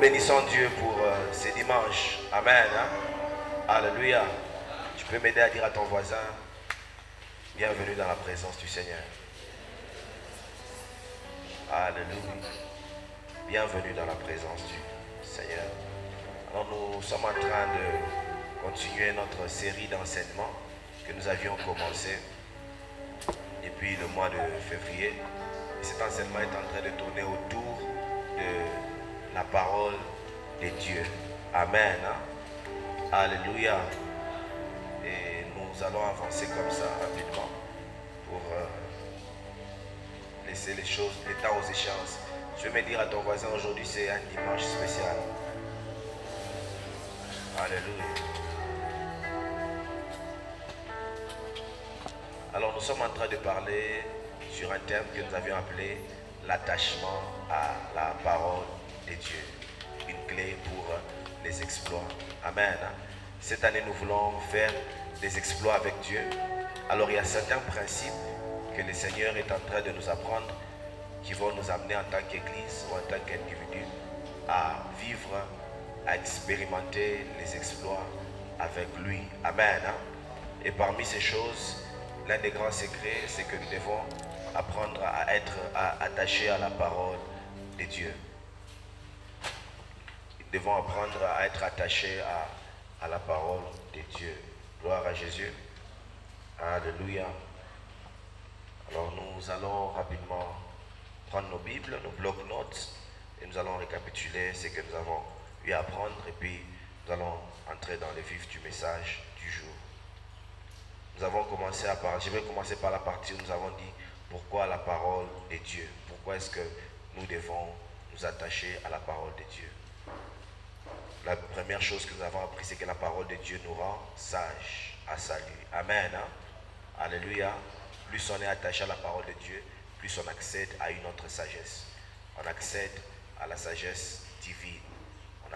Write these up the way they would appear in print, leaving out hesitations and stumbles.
bénissons Dieu pour ce dimanche. Amen. Hein? Alléluia. Tu peux m'aider à dire à ton voisin, bienvenue dans la présence du Seigneur. Alléluia. Bienvenue dans la présence du Seigneur. Alors nous sommes en train de continuer notre série d'enseignements que nous avions commencé depuis le mois de février. Et cet enseignement est en train de tourner autour de la parole de Dieu. Amen. Hein? Alléluia. Et nous allons avancer comme ça rapidement pour laisser les choses, les temps aux échéances. Je vais me dire à ton voisin, aujourd'hui c'est un dimanche spécial. Alléluia. Alors nous sommes en train de parler sur un thème que nous avions appelé l'attachement à la parole de Dieu. Une clé pour les exploits. Amen. Cette année nous voulons faire des exploits avec Dieu. Alors il y a certains principes que le Seigneur est en train de nous apprendre qui vont nous amener en tant qu'Église ou en tant qu'individu à vivre, à expérimenter les exploits avec lui. Amen. Et parmi ces choses, l'un des grands secrets, c'est que nous devons apprendre à être attachés à la parole de Dieu. Nous devons apprendre à être attachés à la parole de Dieu. Gloire à Jésus. Alléluia. Alors nous allons rapidement prendre nos Bibles, nos blocs-notes, et nous allons récapituler ce que nous avons eu à apprendre, et puis nous allons entrer dans le vif du message du jour. Nous avons commencé à parler, je vais commencer par la partie où nous avons dit pourquoi la parole est Dieu. Pourquoi est-ce que nous devons nous attacher à la parole de Dieu. La première chose que nous avons appris, c'est que la parole de Dieu nous rend sages à salut. Amen. Hein? Alléluia. Plus on est attaché à la parole de Dieu, plus on accède à une autre sagesse. On accède à la sagesse divine. On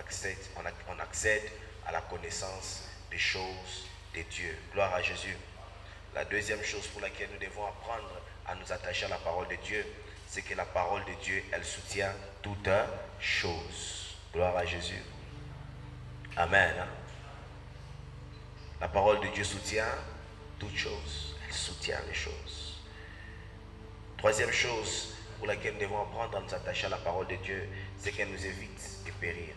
accède à la connaissance des choses de Dieu. Gloire à Jésus. La deuxième chose pour laquelle nous devons apprendre à nous attacher à la parole de Dieu, c'est que la parole de Dieu, elle soutient toutes choses. Gloire à Jésus. Amen. La parole de Dieu soutient toutes choses. Elle soutient les choses. Troisième chose pour laquelle nous devons apprendre à nous attacher à la parole de Dieu, c'est qu'elle nous évite de périr.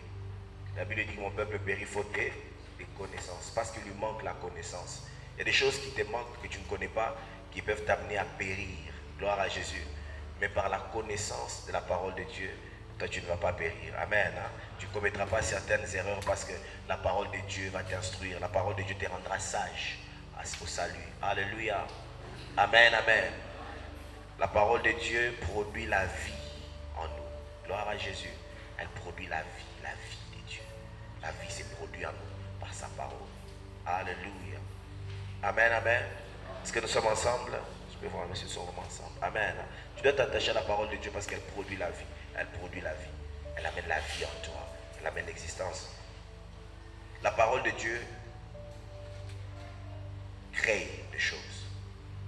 La Bible dit que mon peuple périt faute de connaissances, parce qu'il lui manque la connaissance. Il y a des choses qui te manquent, que tu ne connais pas, qui peuvent t'amener à périr. Gloire à Jésus. Mais par la connaissance de la parole de Dieu, toi tu ne vas pas périr. Amen. Hein? Tu ne commettras pas certaines erreurs parce que la parole de Dieu va t'instruire. La parole de Dieu te rendra sage au salut. Alléluia. Amen, amen. La parole de Dieu produit la vie en nous. Gloire à Jésus. Elle produit la vie de Dieu. La vie s'est produite en nous par sa parole. Alléluia. Amen, amen. Est-ce que nous sommes ensemble? Je peux voir, monsieur, nous sommes ensemble. Amen. Tu dois t'attacher à la parole de Dieu parce qu'elle produit la vie. Elle produit la vie. Elle amène la vie en toi. Elle amène l'existence. La parole de Dieu crée des choses.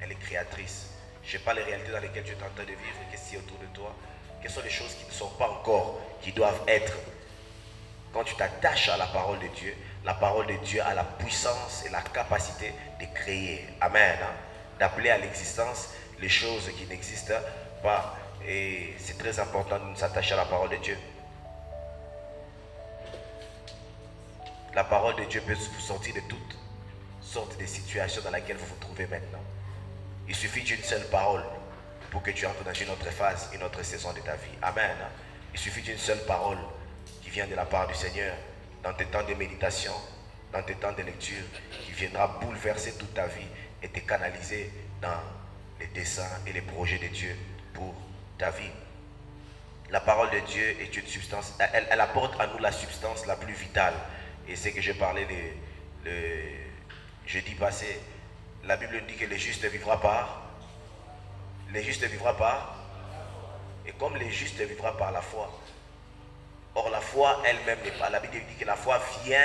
Elle est créatrice. Je ne sais pas les réalités dans lesquelles tu es en train de vivre, qu'est-ce qu'il y a autour de toi. Quelles sont les choses qui ne sont pas encore, qui doivent être. Quand tu t'attaches à la parole de Dieu a la puissance et la capacité de créer. Amen. Hein? D'appeler à l'existence les choses qui n'existent pas. Et c'est très important de nous attacher à la parole de Dieu. La parole de Dieu peut vous sortir de toutes sortes de situations dans lesquelles vous vous trouvez maintenant. Il suffit d'une seule parole pour que tu entres dans une autre phase, une autre saison de ta vie. Amen. Il suffit d'une seule parole qui vient de la part du Seigneur dans tes temps de méditation, dans tes temps de lecture, qui viendra bouleverser toute ta vie et te canaliser dans les desseins et les projets de Dieu pour ta vie. La parole de Dieu est une substance, elle apporte à nous la substance la plus vitale. Et c'est que j'ai parlé le jeudi passé. La Bible dit que le juste vivra par. Le juste vivra par. Et comme le juste vivra par la foi. Or la foi elle-même n'est pas. La Bible dit que la foi vient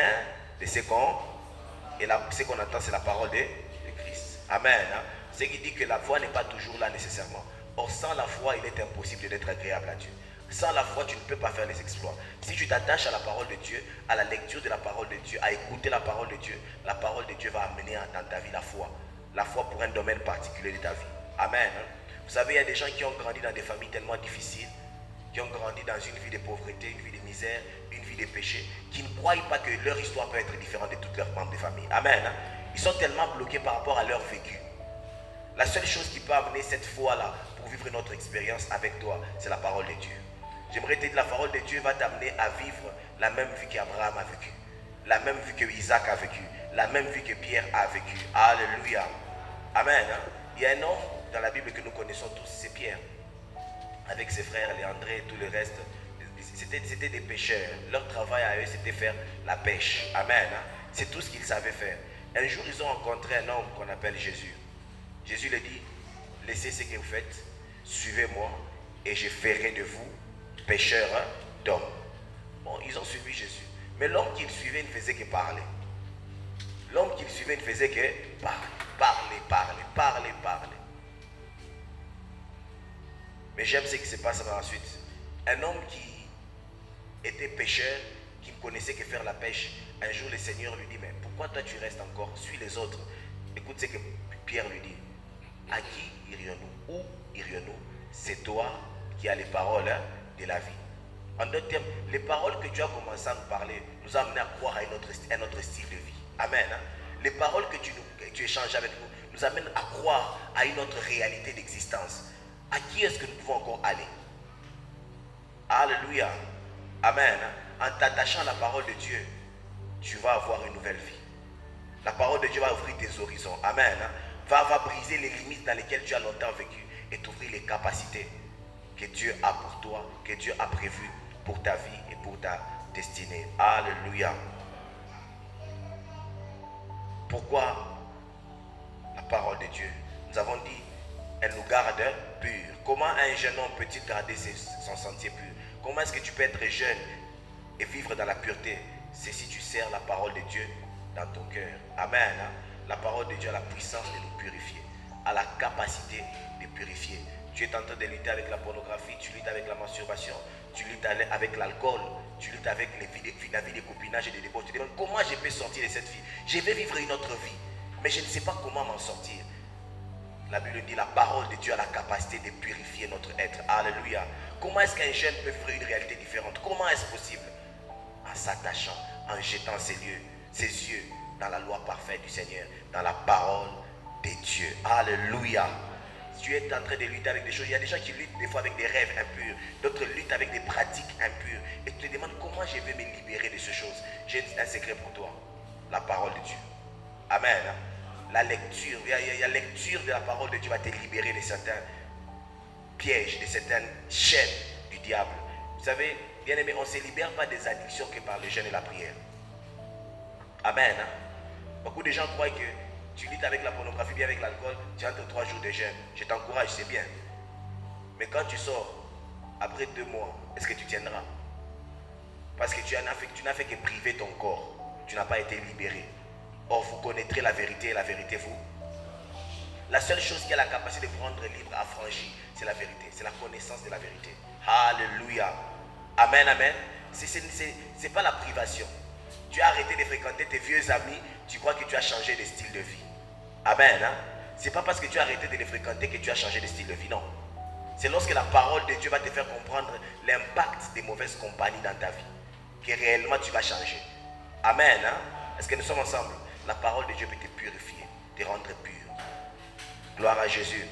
de ce qu'on. Et ce qu'on attend, c'est la parole de Christ. Amen. Hein? Ce qui dit que la foi n'est pas toujours là nécessairement. Or sans la foi, il est impossible d'être agréable à Dieu. Sans la foi, tu ne peux pas faire les exploits. Si tu t'attaches à la parole de Dieu, à la lecture de la parole de Dieu, à écouter la parole de Dieu va amener dans ta vie la foi. La foi pour un domaine particulier de ta vie. Amen. Vous savez, il y a des gens qui ont grandi dans des familles tellement difficiles, qui ont grandi dans une vie de pauvreté, une vie de misère, une vie de péché, qui ne croient pas que leur histoire peut être différente de toutes leurs membres de famille. Amen. Ils sont tellement bloqués par rapport à leur vécu. La seule chose qui peut amener cette foi-là pour vivre notre expérience avec toi, c'est la parole de Dieu. J'aimerais te dire, la parole de Dieu va t'amener à vivre la même vie qu'Abraham a vécu, la même vie que Isaac a vécu, la même vie que Pierre a vécu. Alléluia. Amen. Il y a un homme dans la Bible que nous connaissons tous, c'est Pierre. Avec ses frères, les André et tout le reste, c'était des pêcheurs. Leur travail à eux, c'était faire la pêche. Amen. C'est tout ce qu'ils savaient faire. Un jour, ils ont rencontré un homme qu'on appelle Jésus. Jésus leur dit, laissez ce que vous faites, suivez-moi et je ferai de vous pêcheurs d'hommes. Bon, ils ont suivi Jésus. Mais l'homme qu'ils suivaient ne faisait que parler. L'homme qu'ils suivaient ne faisait que parler. Mais j'aime ce qui se passe par la suite. Un homme qui était pêcheur, qui ne connaissait que faire la pêche, un jour le Seigneur lui dit, mais pourquoi toi tu restes encore? Suis les autres. Écoute ce que Pierre lui dit. À qui irions-nous? Où irions-nous? C'est toi qui as les paroles de la vie. En d'autres termes, les paroles que tu as commencé à nous parler nous ont amené à croire à notre style de vie. Amen. Les paroles que tu échanges avec nous nous amènent à croire à une autre réalité d'existence. À qui est-ce que nous pouvons encore aller? Alléluia. Amen. En t'attachant à la parole de Dieu, tu vas avoir une nouvelle vie. La parole de Dieu va ouvrir tes horizons. Amen. Va briser les limites dans lesquelles tu as longtemps vécu et t'ouvrir les capacités que Dieu a pour toi, que Dieu a prévues pour ta vie et pour ta destinée. Alléluia. Pourquoi la parole de Dieu? Nous avons dit, elle nous garde purs. Comment un jeune homme peut-il garder son sentier pur? Comment est-ce que tu peux être jeune et vivre dans la pureté? C'est si tu sers la parole de Dieu dans ton cœur. Amen. La parole de Dieu a la puissance de nous purifier, a la capacité de purifier. Tu es en train de lutter avec la pornographie, tu luttes avec la masturbation, tu luttes avec l'alcool, tu luttes avec la vie de copinage et de débauche. Tu te demandes comment je peux sortir de cette vie. Je vais vivre une autre vie, mais je ne sais pas comment m'en sortir. La Bible dit, la parole de Dieu a la capacité de purifier notre être. Alléluia. Comment est-ce qu'un jeune peut vivre une réalité différente? Comment est-ce possible? En s'attachant, en jetant ses yeux dans la loi parfaite du Seigneur, dans la parole de Dieu. Alléluia. Tu es en train de lutter avec des choses. Il y a des gens qui luttent des fois avec des rêves impurs. D'autres luttent avec des pratiques impures. Et tu te demandes comment je vais me libérer de ces choses. J'ai un secret pour toi. La parole de Dieu. Amen. La lecture, la lecture de la parole de Dieu va te libérer de certains pièges, de certaines chaînes du diable. Vous savez, bien aimé, on ne se libère pas des addictions que par le jeûne et la prière. Amen. Beaucoup de gens croient que tu luttes avec la pornographie, bien avec l'alcool, tu entres 3 jours de jeûne. Je t'encourage, c'est bien. Mais quand tu sors, après 2 mois, est-ce que tu tiendras? Parce que tu n'as fait que priver ton corps. Tu n'as pas été libéré. Or, vous connaîtrez la vérité et la vérité vous. La seule chose qui a la capacité de vous rendre libre, affranchi, c'est la vérité. C'est la connaissance de la vérité. Alléluia. Amen, amen. C'est pas la privation. Tu as arrêté de fréquenter tes vieux amis, tu crois que tu as changé de style de vie. Amen. Hein? C'est pas parce que tu as arrêté de les fréquenter que tu as changé de style de vie, non. C'est lorsque la parole de Dieu va te faire comprendre l'impact des mauvaises compagnies dans ta vie que réellement tu vas changer. Amen. Hein? Est-ce que nous sommes ensemble? La parole de Dieu peut te purifier, te rendre pur. Gloire à Jésus.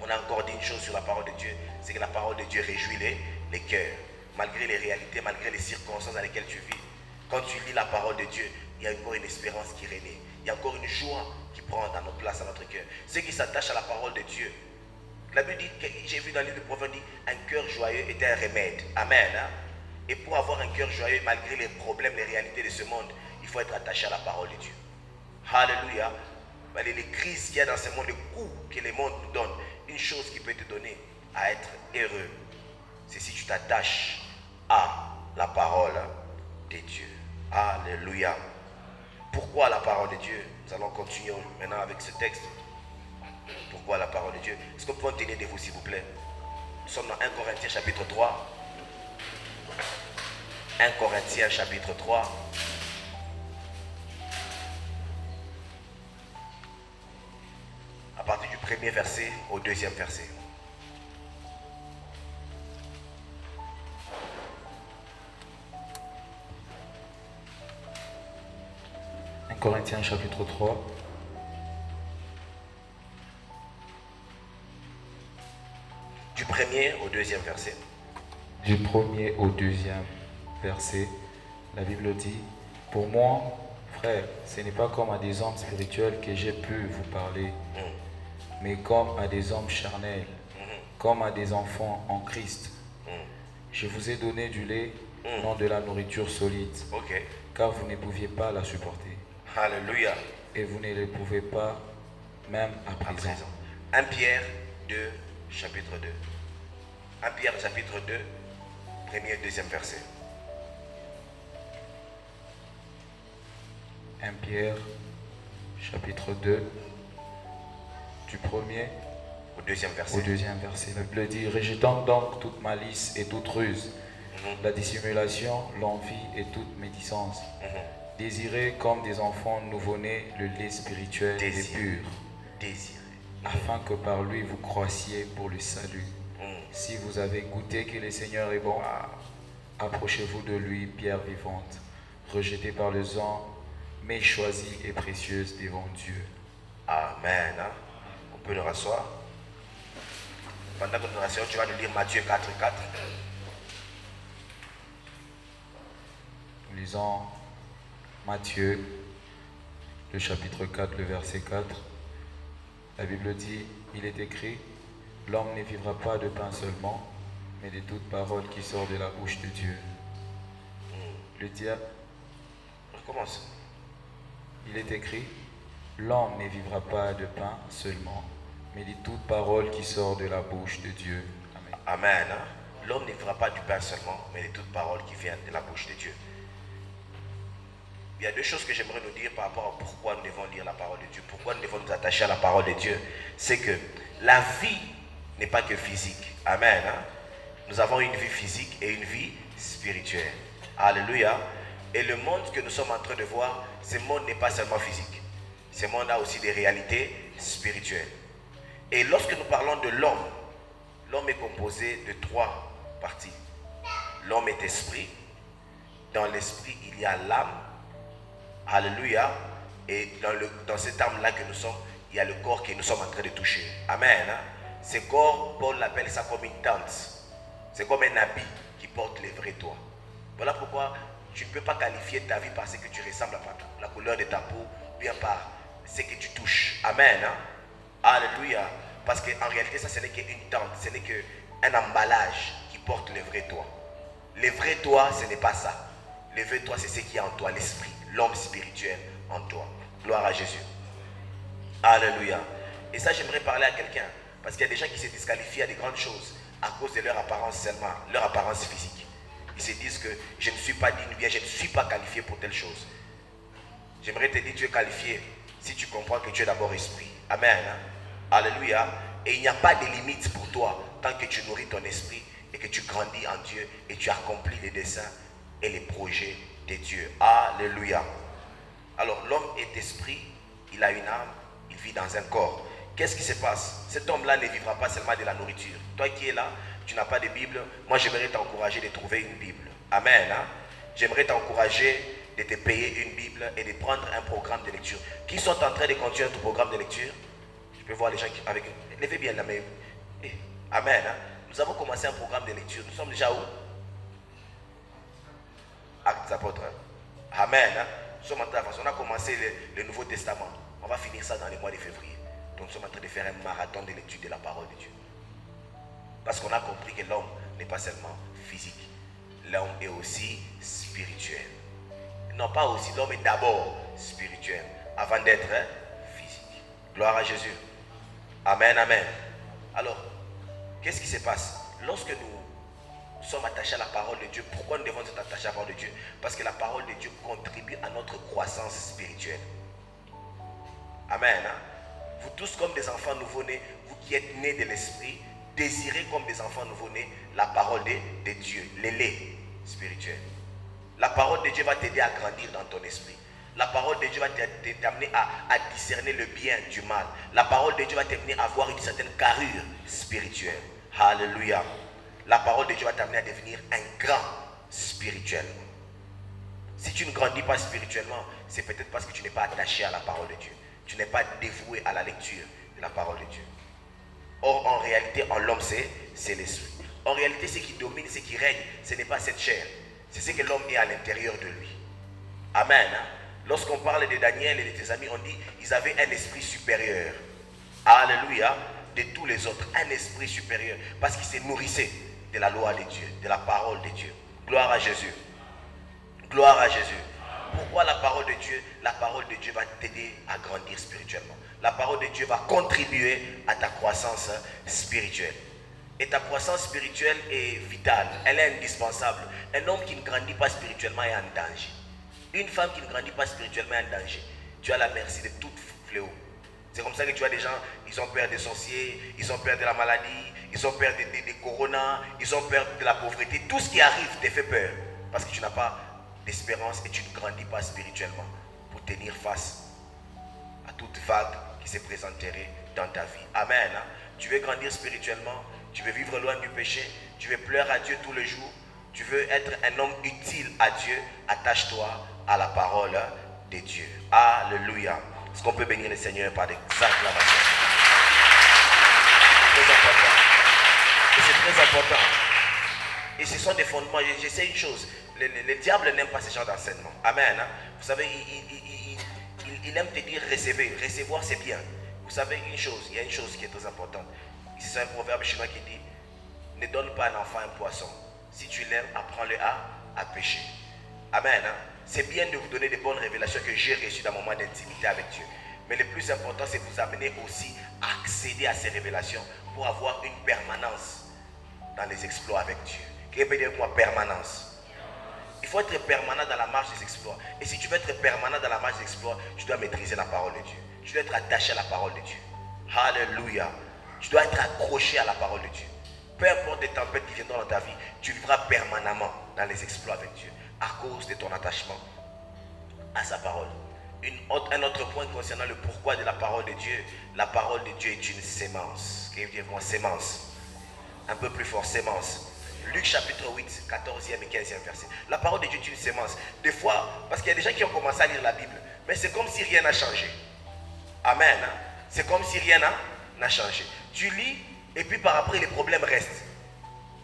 On a encore dit une chose sur la parole de Dieu, c'est que la parole de Dieu réjouit les cœurs. Malgré les réalités, malgré les circonstances dans lesquelles tu vis, quand tu lis la parole de Dieu, il y a encore une espérance qui renaît. Il y a encore une joie qui prend dans notre place, dans notre cœur. Ceux qui s'attachent à la parole de Dieu, la Bible dit, j'ai vu dans le livre de Proverbes, un cœur joyeux est un remède. Amen. Hein? Et pour avoir un cœur joyeux, malgré les problèmes, les réalités de ce monde, il faut être attaché à la parole de Dieu. Alléluia. Les crises qu'il y a dans ce monde, les coups que le monde nous donne, une chose qui peut te donner à être heureux, c'est si tu t'attaches à la parole de Dieu. Alléluia. Pourquoi la parole de Dieu? Nous allons continuer maintenant avec ce texte. Pourquoi la parole de Dieu? Est-ce qu'on peut en tenir de vous, s'il vous plaît? Nous sommes dans 1 Corinthiens chapitre 3. 1 Corinthiens chapitre 3. À partir du premier verset au deuxième verset. 1 Corinthiens chapitre 3. Du premier au deuxième verset. Du premier au deuxième verset, la Bible dit: pour moi, frère, ce n'est pas comme à des hommes spirituels que j'ai pu vous parler, mais comme à des hommes charnels, comme à des enfants en Christ. Je vous ai donné du lait, non de la nourriture solide, car vous ne pouviez pas la supporter. Alléluia. Et vous ne le pouvez pas même à présent. 1 Pierre 2, chapitre 2. 1 Pierre chapitre 2, premier et deuxième verset. 1 Pierre chapitre 2, du premier au deuxième verset. La Bible dit: rejetant donc toute malice et toute ruse, la dissimulation, l'envie et toute médisance. Désirez comme des enfants nouveau-nés le lait spirituel et pur, afin que par lui vous croissiez pour le salut. Si vous avez goûté que le Seigneur est bon, approchez-vous de lui, pierre vivante, rejetée par les hommes, mais choisie et précieuse devant Dieu. Amen. On peut le rasseoir. Pendant que nous rassurons, tu vas nous lire Matthieu 4, 4. Nous lisons Matthieu, le chapitre 4, le verset 4. La Bible dit: il est écrit, l'homme ne vivra pas de pain seulement, mais de toute parole qui sort de la bouche de Dieu. Le diable. Recommence. Il est écrit, l'homme ne vivra pas de pain seulement, mais de toute parole qui sort de la bouche de Dieu. Amen. Amen. L'homme ne vivra pas du pain seulement, mais de toute parole qui vient de la bouche de Dieu. Il y a deux choses que j'aimerais nous dire par rapport à pourquoi nous devons lire la parole de Dieu, pourquoi nous devons nous attacher à la parole de Dieu. C'est que la vie n'est pas que physique. Amen. Nous avons une vie physique et une vie spirituelle. Alléluia. Et le monde que nous sommes en train de voir, ce monde n'est pas seulement physique. Ce monde a aussi des réalités spirituelles. Et lorsque nous parlons de l'homme, l'homme est composé de trois parties. L'homme est esprit. Dans l'esprit, il y a l'âme. Alléluia. Et dans cette âme-là que nous sommes, il y a le corps que nous sommes en train de toucher. Amen. Ce corps, Paul appelle ça comme une tente. C'est comme un habit qui porte le vrai toi. Voilà pourquoi tu ne peux pas qualifier ta vie par ce que tu ressembles à la couleur de ta peau, bien par ce que tu touches. Amen. Alléluia. Parce qu'en réalité, ça, ce n'est qu'une tente, ce n'est qu'un emballage qui porte le vrai toi. Le vrai toi, ce n'est pas ça. Le vrai toi, c'est ce qui est en toi, l'esprit, l'homme spirituel en toi. Gloire à Jésus. Alléluia. Et ça, j'aimerais parler à quelqu'un. Parce qu'il y a des gens qui se disqualifient à des grandes choses à cause de leur apparence seulement, leur apparence physique. Ils se disent que je ne suis pas digne ou bien je ne suis pas qualifié pour telle chose. J'aimerais te dire, tu es qualifié si tu comprends que tu es d'abord esprit. Amen. Alléluia. Et il n'y a pas de limite pour toi tant que tu nourris ton esprit et que tu grandis en Dieu et tu accomplis les desseins et les projets de Dieu. Alléluia. Alors l'homme est esprit, il a une âme, il vit dans un corps. Qu'est-ce qui se passe? Cet homme-là ne vivra pas seulement de la nourriture. Toi qui es là, tu n'as pas de Bible. Moi, j'aimerais t'encourager de trouver une Bible. Amen. J'aimerais t'encourager de te payer une Bible et de prendre un programme de lecture. Qui sont en train de continuer ton programme de lecture? Je peux voir les gens qui, avec... Levez bien la main. Amen. Nous avons commencé un programme de lecture. Nous sommes déjà où? Actes des Apôtres. Amen. Nous sommes en train de... On a commencé le Nouveau Testament. On va finir ça dans le mois de février. Donc nous sommes en train de faire un marathon de lecture de la parole de Dieu. Parce qu'on a compris que l'homme n'est pas seulement physique. L'homme est aussi spirituel. Non, pas aussi. L'homme est d'abord spirituel avant d'être physique. Gloire à Jésus. Amen, amen. Alors, qu'est-ce qui se passe? Lorsque nous sommes attachés à la parole de Dieu, pourquoi nous devons être attachés à la parole de Dieu? Parce que la parole de Dieu contribue à notre croissance spirituelle. Amen. Vous tous comme des enfants nouveau-nés, vous qui êtes nés de l'esprit, Désirez comme des enfants nouveau-nés la parole de Dieu, le lait spirituel. La parole de Dieu va t'aider à grandir dans ton esprit. La parole de Dieu va t'amener à discerner le bien du mal. La parole de Dieu va t'amener à avoir une certaine carrure spirituelle. Alléluia. La parole de Dieu va t'amener à devenir un grand spirituellement. Si tu ne grandis pas spirituellement, c'est peut-être parce que tu n'es pas attaché à la parole de Dieu. Tu n'es pas dévoué à la lecture de la parole de Dieu. Or, en réalité, en l'homme, c'est l'esprit. En réalité, ce qui domine, ce qui règne, ce n'est pas cette chair. C'est ce que l'homme est à l'intérieur de lui. Amen. Lorsqu'on parle de Daniel et de tes amis, on dit qu'ils avaient un esprit supérieur. Alléluia. De tous les autres, un esprit supérieur. Parce qu'ils se nourrissaient de la loi de Dieu, de la parole de Dieu. Gloire à Jésus. Gloire à Jésus. Pourquoi la parole de Dieu? La parole de Dieu va t'aider à grandir spirituellement. La parole de Dieu va contribuer à ta croissance spirituelle. Et ta croissance spirituelle est vitale, elle est indispensable. Un homme qui ne grandit pas spirituellement est en danger. Une femme qui ne grandit pas spirituellement est en danger. Tu es à la merci de tout fléau. C'est comme ça que tu as des gens, ils ont peur des sorciers, ils ont peur de la maladie, ils ont peur des corona, ils ont peur de la pauvreté. Tout ce qui arrive te fait peur. Parce que tu n'as pas d'espérance et tu ne grandis pas spirituellement pour tenir face à toute vague qui se présenterait dans ta vie. Amen. Tu veux grandir spirituellement, tu veux vivre loin du péché, tu veux pleurer à Dieu tous les jours, tu veux être un homme utile à Dieu, attache-toi à la parole de Dieu. Alléluia. Est-ce qu'on peut bénir le Seigneur par des acclamations? C'est très important. Et c'est très important. Et ce sont des fondements. Je sais une chose, le diable n'aime pas ce genre d'enseignement. Amen. Vous savez, il aime te dire recevez. Recevoir, c'est bien. Vous savez une chose, il y a une chose qui est très importante. C'est un proverbe chinois qui dit ne donne pas à un enfant un poisson. Si tu l'aimes, apprends-le à pêcher. Amen. C'est bien de vous donner des bonnes révélations que j'ai reçues dans mon moment d'intimité avec Dieu. Mais le plus important, c'est de vous amener aussi à accéder à ces révélations pour avoir une permanence dans les exploits avec Dieu. Qu'est-ce que veut dire quoi permanence? Il faut être permanent dans la marche des exploits. Et si tu veux être permanent dans la marche des exploits, tu dois maîtriser la parole de Dieu. Tu dois être attaché à la parole de Dieu. Alléluia. Tu dois être accroché à la parole de Dieu. Peu importe les tempêtes qui viendront dans ta vie, tu vivras permanemment dans les exploits avec Dieu à cause de ton attachement à sa parole. Un autre point concernant le pourquoi de la parole de Dieu. La parole de Dieu est une sémence. Qu'est-ce que dire sémence? Un peu plus fort, sémence. Luc chapitre 8, 14e et 15e verset. La parole de Dieu est une sémence. Des fois, parce qu'il y a des gens qui ont commencé à lire la Bible, mais c'est comme si rien n'a changé. Amen. C'est comme si rien n'a changé. Tu lis et puis par après les problèmes restent.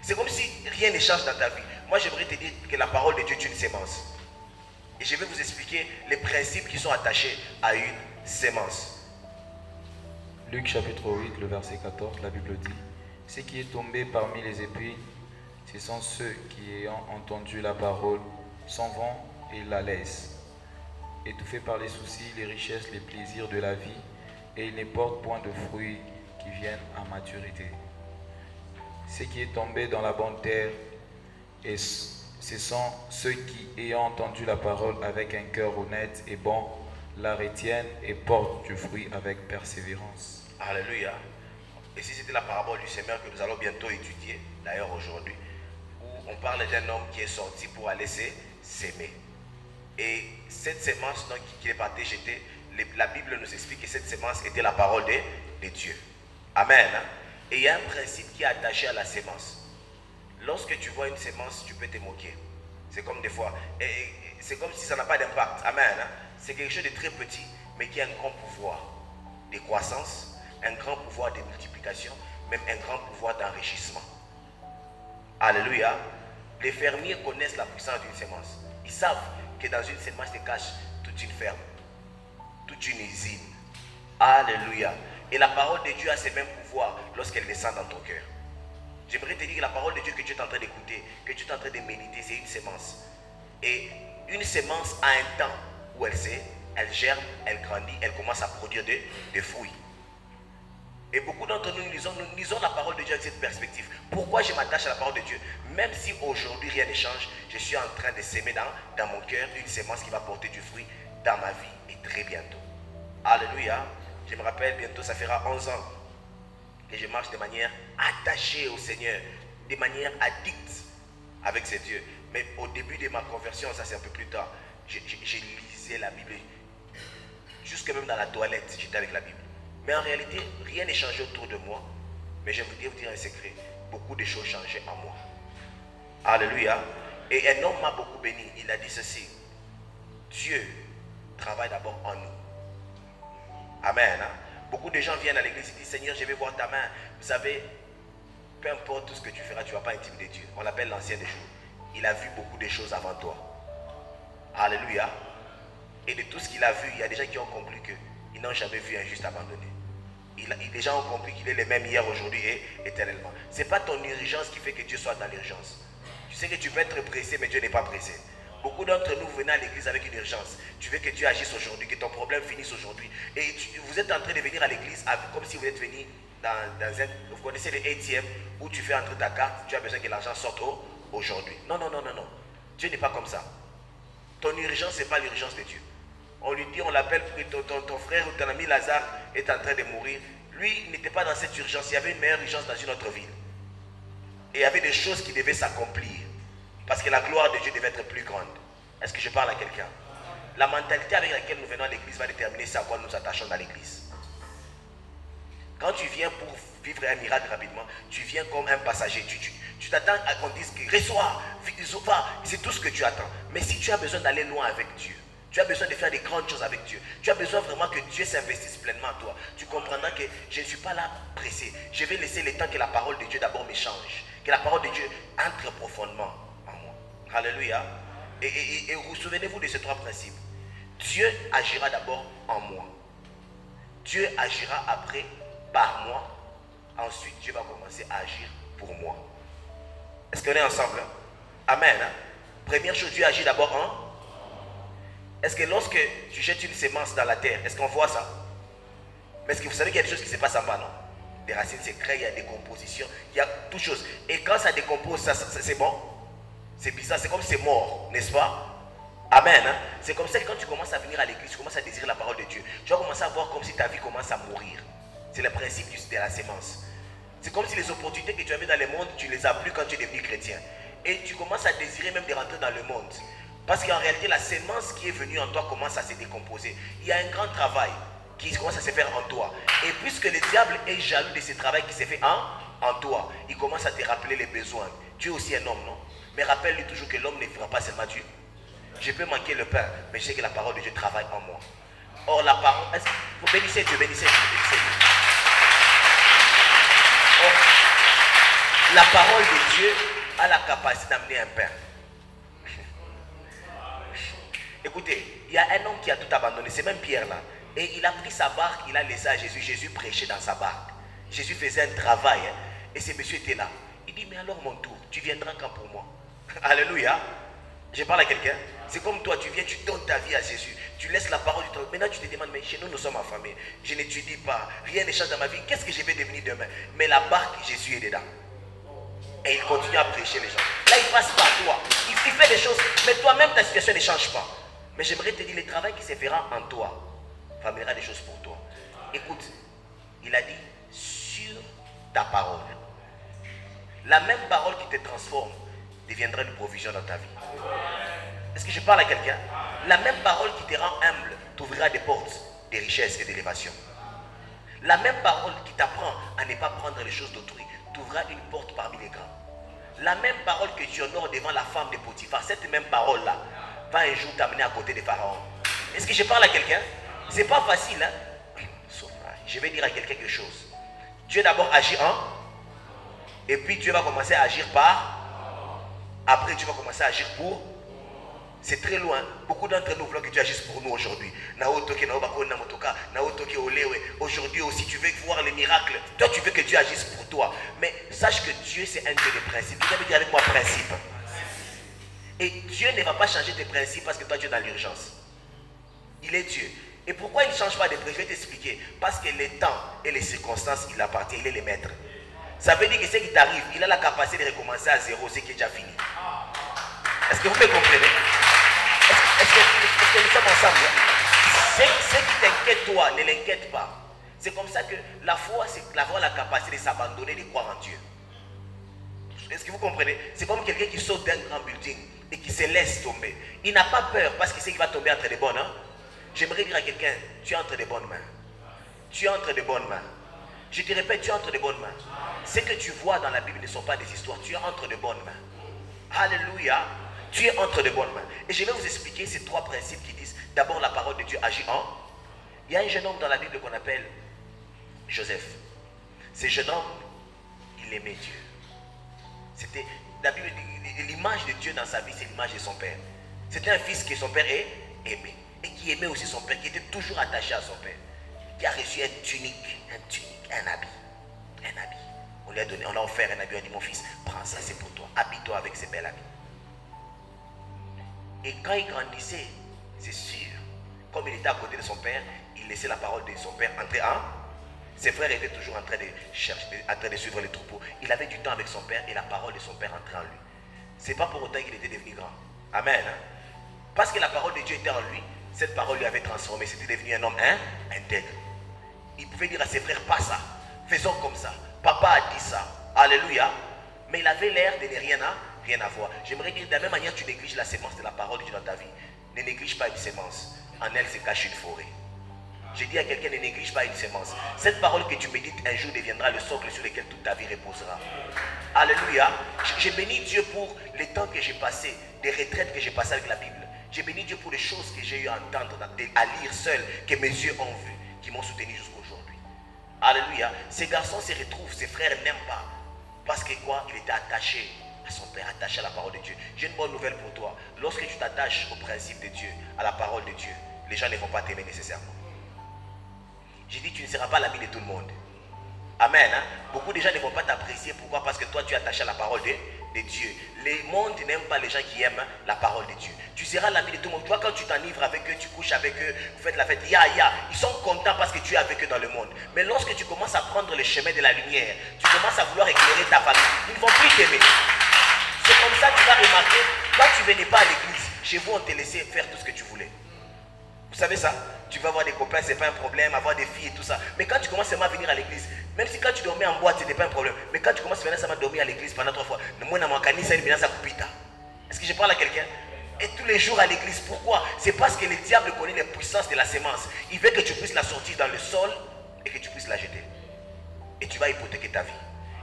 C'est comme si rien ne change dans ta vie. Moi j'aimerais te dire que la parole de Dieu est une sémence. Et je vais vous expliquer les principes qui sont attachés à une sémence. Luc chapitre 8, le verset 14, la Bible dit: ce qui est tombé parmi les épines, ce sont ceux qui, ayant entendu la parole, s'en vont et la laissent, étouffés par les soucis, les richesses, les plaisirs de la vie, et ils ne portent point de fruits qui viennent à maturité. Ce qui est tombé dans la bonne terre, et ce sont ceux qui, ayant entendu la parole avec un cœur honnête et bon, la retiennent et portent du fruit avec persévérance. Alléluia. Et si c'était la parabole du semeur que nous allons bientôt étudier, d'ailleurs aujourd'hui, où on parle d'un homme qui est sorti pour aller s'aimer. Et cette sémence qui est partie jeter, la Bible nous explique que cette sémence était la parole de Dieu. Amen. Et il y a un principe qui est attaché à la sémence. Lorsque tu vois une sémence, tu peux te moquer. C'est comme des fois, c'est comme si ça n'a pas d'impact. Amen. C'est quelque chose de très petit, mais qui a un grand pouvoir de croissance, un grand pouvoir de multiplication, même un grand pouvoir d'enrichissement. Alléluia. Les fermiers connaissent la puissance d'une sémence. Ils savent que dans une sémence se cache toute une ferme, toute une usine. Alléluia. Et la parole de Dieu a ces mêmes pouvoirs lorsqu'elle descend dans ton cœur. J'aimerais te dire que la parole de Dieu que tu es en train d'écouter, que tu es en train de méditer, c'est une sémence. Et une sémence a un temps où elle germe, elle grandit, elle commence à produire des fruits. Et beaucoup d'entre nous lisons la parole de Dieu avec cette perspective. Pourquoi je m'attache à la parole de Dieu? Même si aujourd'hui rien ne change, je suis en train de s'aimer dans mon cœur une sémence qui va porter du fruit dans ma vie et très bientôt. Alléluia. Je me rappelle, bientôt ça fera 11 ans que je marche de manière attachée au Seigneur, de manière addicte avec ces dieux. Mais au début de ma conversion, ça c'est un peu plus tard, je lisais la Bible. Jusque même dans la toilette, j'étais avec la Bible. Mais en réalité, rien n'est changé autour de moi. Mais je voudrais vous dire un secret. Beaucoup de choses changeaient en moi. Alléluia. Et un homme m'a beaucoup béni. Il a dit ceci. Dieu travaille d'abord en nous. Amen. Beaucoup de gens viennent à l'église et disent, Seigneur, je vais voir ta main. Vous savez, peu importe tout ce que tu feras, tu ne vas pas intimider Dieu. On l'appelle l'ancien des jours. Il a vu beaucoup de choses avant toi. Alléluia. Et de tout ce qu'il a vu, il y a des gens qui ont conclu qu'ils n'ont jamais vu un juste abandonné. Les gens ont compris qu'il est le même hier, aujourd'hui et éternellement. Ce n'est pas ton urgence qui fait que Dieu soit dans l'urgence. Tu sais que tu peux être pressé, mais Dieu n'est pas pressé. Beaucoup d'entre nous venons à l'église avec une urgence. Tu veux que Dieu agisse aujourd'hui, que ton problème finisse aujourd'hui. Et vous êtes en train de venir à l'église comme si vous êtes venu dans un... Vous connaissez le ATM où tu fais entrer ta carte, tu as besoin que l'argent sorte aujourd'hui. Non, non, non, non, non. Dieu n'est pas comme ça. Ton urgence, ce n'est pas l'urgence de Dieu. On lui dit, on l'appelle, ton frère ou ton ami Lazare est en train de mourir. Lui, il n'était pas dans cette urgence. Il y avait une meilleure urgence dans une autre ville. Et il y avait des choses qui devaient s'accomplir. Parce que la gloire de Dieu devait être plus grande. Est-ce que je parle à quelqu'un? La mentalité avec laquelle nous venons à l'église va déterminer à quoi nous nous attachons dans l'église. Quand tu viens pour vivre un miracle rapidement, tu viens comme un passager. Tu t'attends à qu'on dise que reçois, c'est tout ce que tu attends. Mais si tu as besoin d'aller loin avec Dieu, tu as besoin de faire des grandes choses avec Dieu, tu as besoin vraiment que Dieu s'investisse pleinement en toi, tu comprendras que je ne suis pas là pressé. Je vais laisser le temps que la parole de Dieu d'abord m'échange, que la parole de Dieu entre profondément en moi. Alléluia. Et vous souvenez-vous de ces trois principes. Dieu agira d'abord en moi. Dieu agira après par moi. Ensuite, Dieu va commencer à agir pour moi. Est-ce qu'on est ensemble? Amen. Première chose, Dieu agit d'abord en... Est-ce que lorsque tu jettes une sémence dans la terre, est-ce qu'on voit ça? Mais est-ce que vous savez qu'il y a des choses qui se passent en bas, non? Des racines se créent, il y a des compositions, il y a toutes choses. Et quand ça décompose, c'est bon? C'est bizarre, c'est comme c'est mort, n'est-ce pas? Amen. Hein? C'est comme ça que quand tu commences à venir à l'église, tu commences à désirer la parole de Dieu. Tu vas commencer à voir comme si ta vie commence à mourir. C'est le principe de la sémence. C'est comme si les opportunités que tu avais dans le monde, tu ne les as plus quand tu es devenu chrétien. Et tu commences à désirer même de rentrer dans le monde. Parce qu'en réalité, la sémence qui est venue en toi commence à se décomposer. Il y a un grand travail qui commence à se faire en toi. Et puisque le diable est jaloux de ce travail qui s'est fait en toi, il commence à te rappeler les besoins. Tu es aussi un homme, non? Mais rappelle-lui toujours que l'homme ne fera pas seulement Dieu. Je peux manquer le pain, mais je sais que la parole de Dieu travaille en moi. Or, la parole... Vous bénissez Dieu, bénissez Dieu, bénissez Dieu. Or, la parole de Dieu a la capacité d'amener un pain. Écoutez, il y a un homme qui a tout abandonné, c'est même Pierre là. Et il a pris sa barque, il a laissé à Jésus. Jésus prêchait dans sa barque. Jésus faisait un travail. Et ce monsieur était là. Il dit, mais alors mon tour, tu viendras quand pour moi? Alléluia. Je parle à quelqu'un. C'est comme toi, tu viens, tu donnes ta vie à Jésus. Tu laisses la parole du temps. Maintenant tu te demandes, mais chez nous, nous sommes affamés. Je n'étudie pas, rien ne change dans ma vie. Qu'est-ce que je vais devenir demain? Mais la barque, Jésus est dedans. Et il continue à prêcher les gens. Là, il passe par toi. Il fait des choses, mais toi-même, ta situation ne change pas. Mais j'aimerais te dire, le travail qui se fera en toi va mener des choses pour toi. Écoute, il a dit, sur ta parole. La même parole qui te transforme deviendra une provision dans ta vie. Est-ce que je parle à quelqu'un? La même parole qui te rend humble t'ouvrira des portes de richesse et d'élévation. La même parole qui t'apprend à ne pas prendre les choses d'autrui t'ouvrira une porte parmi les grands. La même parole que tu honores devant la femme de Potiphar, cette même parole-là va un jour t'amener à côté des pharaons. Est-ce que je parle à quelqu'un? C'est pas facile, hein? Je vais dire à quelqu'un quelque chose. Dieu d'abord agit en, et puis Dieu va commencer à agir par, après Dieu va commencer à agir pour. C'est très loin. Beaucoup d'entre nous voulons que Dieu agisse pour nous aujourd'hui. Aujourd'hui aussi, tu veux voir les miracles. Toi, tu veux que Dieu agisse pour toi. Mais sache que Dieu, c'est un Dieu de principe. Vous avez dit avec moi principe. Et Dieu ne va pas changer tes principes parce que toi, tu es dans l'urgence. Il est Dieu. Et pourquoi il ne change pas de principe? Je vais t'expliquer. Parce que les temps et les circonstances, il appartient. Il est le maître. Ça veut dire que ce qui t'arrive, il a la capacité de recommencer à zéro, ce qui est déjà fini. Est-ce que vous me comprenez? Est-ce que nous sommes ensemble? Ce qui t'inquiète toi, ne l'inquiète pas. C'est comme ça que la foi, c'est avoir la capacité de s'abandonner, de croire en Dieu. Est-ce que vous comprenez? C'est comme quelqu'un qui saute d'un grand building et qui se laisse tomber. Il n'a pas peur parce qu'il sait qu'il va tomber entre les bonnes mains. J'aimerais dire à quelqu'un, tu es entre les bonnes mains. Tu es entre les bonnes mains. Je te répète, tu es entre les bonnes mains. Ce que tu vois dans la Bible ne sont pas des histoires. Tu es entre de bonnes mains. Alléluia. Tu es entre de bonnes mains. Et je vais vous expliquer ces trois principes qui disent, d'abord la parole de Dieu agit en. Il y a un jeune homme dans la Bible qu'on appelle Joseph. Ce jeune homme, il aimait Dieu. C'était l'image de Dieu dans sa vie, c'est l'image de son père. C'était un fils que son père aimait. Et qui aimait aussi son père, qui était toujours attaché à son père. Qui a reçu un tunique, un habit. Un habit. On lui a donné, on l'a offert un habit, on a dit, mon fils, prends ça, c'est pour toi. Habille-toi avec ces belles habits. Et quand il grandissait, c'est sûr, comme il était à côté de son père, il laissait la parole de son père entrer en. Ses frères étaient toujours en train de chercher, en train de suivre les troupeaux. Il avait du temps avec son père et la parole de son père entrait en lui. C'est pas pour autant qu'il était devenu grand. Amen. Hein? Parce que la parole de Dieu était en lui, cette parole lui avait transformé. C'était devenu un homme intègre. Il pouvait dire à ses frères, pas ça, faisons comme ça. Papa a dit ça. Alléluia. Mais il avait l'air de ne rien à voir. J'aimerais dire, de la même manière, tu négliges la sémence de la parole de Dieu dans ta vie. Ne néglige pas une sémence. En elle se cache une forêt. J'ai dit à quelqu'un, ne néglige pas une sémence. Cette parole que tu médites un jour deviendra le socle sur lequel toute ta vie reposera. Alléluia. J'ai béni Dieu pour les temps que j'ai passés, des retraites que j'ai passées avec la Bible. J'ai béni Dieu pour les choses que j'ai eu à entendre, à lire seul, que mes yeux ont vu, qui m'ont soutenu jusqu'à aujourd'hui. Alléluia. Ces garçons se retrouvent, ses frères n'aiment pas. Parce que quoi? Il était attaché à son père, attaché à la parole de Dieu. J'ai une bonne nouvelle pour toi. Lorsque tu t'attaches au principe de Dieu, à la parole de Dieu, les gens ne vont pas t'aimer nécessairement. J'ai dit, tu ne seras pas l'ami de tout le monde. Amen. Hein? Beaucoup de gens ne vont pas t'apprécier. Pourquoi? Parce que toi, tu es attaché à la parole de Dieu. Le monde n'aime pas les gens qui aiment la parole de Dieu. Tu seras l'ami de tout le monde. Toi, quand tu t'enivres avec eux, tu couches avec eux, vous faites la fête, ils sont contents parce que tu es avec eux dans le monde. Mais lorsque tu commences à prendre le chemin de la lumière, tu commences à vouloir éclairer ta famille, ils ne vont plus t'aimer. C'est comme ça que tu vas remarquer, quand tu ne venais pas à l'église, chez vous, on te laissait faire tout ce que tu voulais. Vous savez ça? Tu vas avoir des copains, c'est pas un problème, avoir des filles et tout ça. Mais quand tu commences seulement à venir à l'église, même si quand tu dormais en boîte, c'était pas un problème. Mais quand tu commences seulement à dormir à l'église pendant 3 fois, est-ce que je parle à quelqu'un? Et tous les jours à l'église, pourquoi? C'est parce que le diable connaît les puissances de la sémence. Il veut que tu puisses la sortir dans le sol et que tu puisses la jeter. Et tu vas hypothéquer ta vie.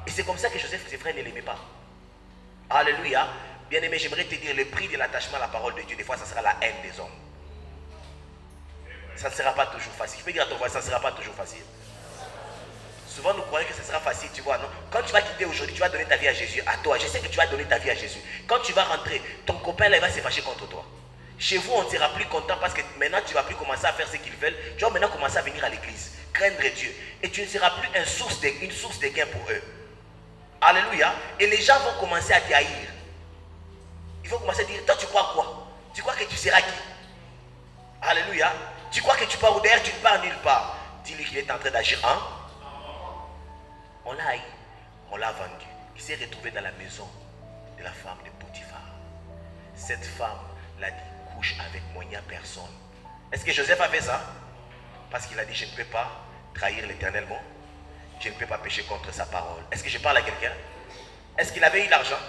Et c'est comme ça que Joseph et ses frères ne l'aimaient pas. Alléluia. Bien aimé, j'aimerais te dire, le prix de l'attachement à la parole de Dieu, des fois, ça sera la haine des hommes. Ça ne sera pas toujours facile. Je peux dire à ton voisin, ça ne sera pas toujours facile. Souvent, nous croyons que ce sera facile, tu vois, non? Quand tu vas quitter aujourd'hui, tu vas donner ta vie à Jésus, à toi. Je sais que tu vas donner ta vie à Jésus. Quand tu vas rentrer, ton copain, là, il va se fâcher contre toi. Chez vous, on ne sera plus content parce que maintenant, tu ne vas plus commencer à faire ce qu'ils veulent. Tu vas maintenant commencer à venir à l'église, craindre Dieu. Et tu ne seras plus une source de gain pour eux. Alléluia. Et les gens vont commencer à te haïr. Ils vont commencer à dire, toi, tu crois quoi? Tu crois que tu seras qui? Alléluia. Tu crois que tu pars où? D'ailleurs, tu ne pars nulle part. Dis-lui qu'il est en train d'agir. Hein? On l'a haï, on l'a vendu. Il s'est retrouvé dans la maison de la femme de Potiphar. Cette femme l'a dit, couche avec moi, il n'y a personne. Est-ce que Joseph a fait ça? Parce qu'il a dit, je ne peux pas trahir l'Éternel, bon. Je ne peux pas pécher contre sa parole. Est-ce que je parle à quelqu'un? Est-ce qu'il avait eu l'argent?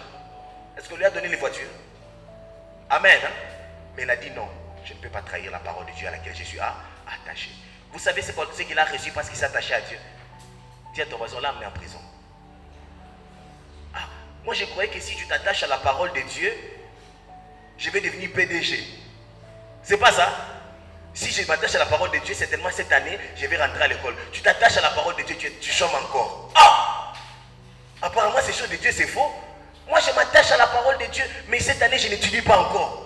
Est-ce qu'on lui a donné les voitures? Amen. Hein? Mais il a dit non. Je ne peux pas trahir la parole de Dieu à laquelle je suis attaché. Vous savez ce qu'il a reçu parce qu'il s'est attaché à Dieu? Dis à ton voisin, là, on est en prison. Ah, moi je croyais que si tu t'attaches à la parole de Dieu, je vais devenir PDG. C'est pas ça? Si je m'attache à la parole de Dieu, certainement cette année, je vais rentrer à l'école. Tu t'attaches à la parole de Dieu, tu chômes encore. Ah! Apparemment, ces choses de Dieu, c'est faux. Moi, je m'attache à la parole de Dieu, mais cette année, je n'étudie pas encore.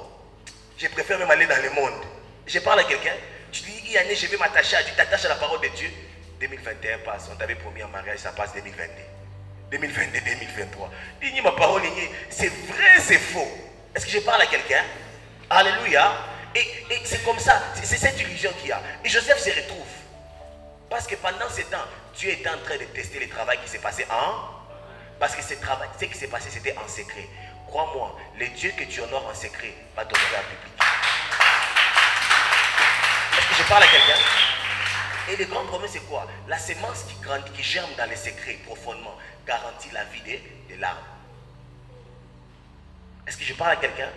Je préfère même aller dans le monde. Je parle à quelqu'un. Tu dis, une année, je vais m'attacher à Dieu. Tu t'attaches à la parole de Dieu. 2021 passe. On t'avait promis en mariage, ça passe 2022. 2022, 2023. Dis, ma parole, c'est vrai, c'est faux. Est-ce que je parle à quelqu'un? Alléluia. Et c'est comme ça. C'est cette illusion qu'il y a. Et Joseph se retrouve. Parce que pendant ce temps, Dieu était en train de tester le travail qui s'est passé Parce que ce qui s'est passé, c'était en secret. Crois-moi, le Dieu que tu honores en secret va t'honorer en public. Est-ce que je parle à quelqu'un? Et le grand problème, c'est quoi? La sémence qui grandit, qui germe dans les secrets profondément, garantit la vie des larmes. Est-ce que je parle à quelqu'un?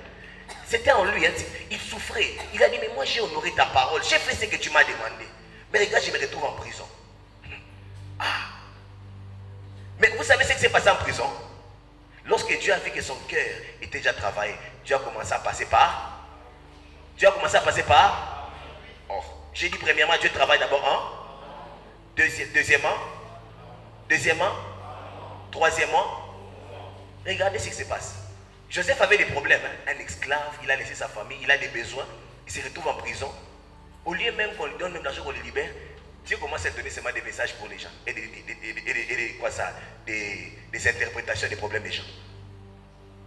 C'était en lui, hein, il souffrait. Il a dit, mais moi j'ai honoré ta parole, j'ai fait ce que tu m'as demandé. Mais les gars, je me retrouve en prison. Ah. Mais vous savez ce qui s'est passé en prison? Lorsque Dieu a vu que son cœur était déjà travaillé, Dieu a commencé à passer par. Oh. J'ai dit premièrement, Dieu travaille d'abord en. Deuxièmement. Troisièmement. Regardez ce qui se passe. Joseph avait des problèmes, hein. Un esclave, il a laissé sa famille, il a des besoins, il se retrouve en prison. Au lieu même qu'on lui donne même l'argent qu'on le libère, Dieu commence à donner seulement des messages pour les gens et des interprétations des problèmes des gens.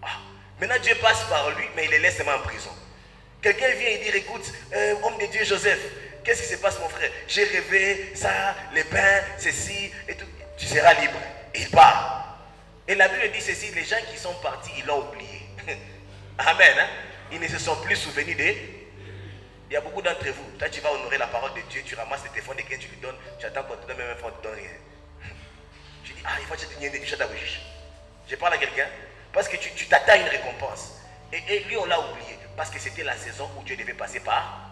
Ah. Maintenant Dieu passe par lui, mais il les laisse seulement en prison. Quelqu'un vient et dit, écoute, homme de Dieu Joseph, qu'est-ce qui se passe mon frère? J'ai rêvé ça, les pains, ceci et tout. Tu seras libre. Et il part. Et la Bible dit ceci, les gens qui sont partis, ils l'ont oublié. Amen. Hein? Ils ne se sont plus souvenus d'eux. Il y a beaucoup d'entre vous, toi tu vas honorer la parole de Dieu, tu ramasses le téléphone de quelqu'un, tu lui donnes, tu attends qu'on te donne même un fonds, on ne te donne rien. Tu dis, ah, il faut que tu te donnes. Je parle à quelqu'un, parce que tu t'attends à une récompense. Et lui, on l'a oublié, parce que c'était la saison où Dieu devait passer par.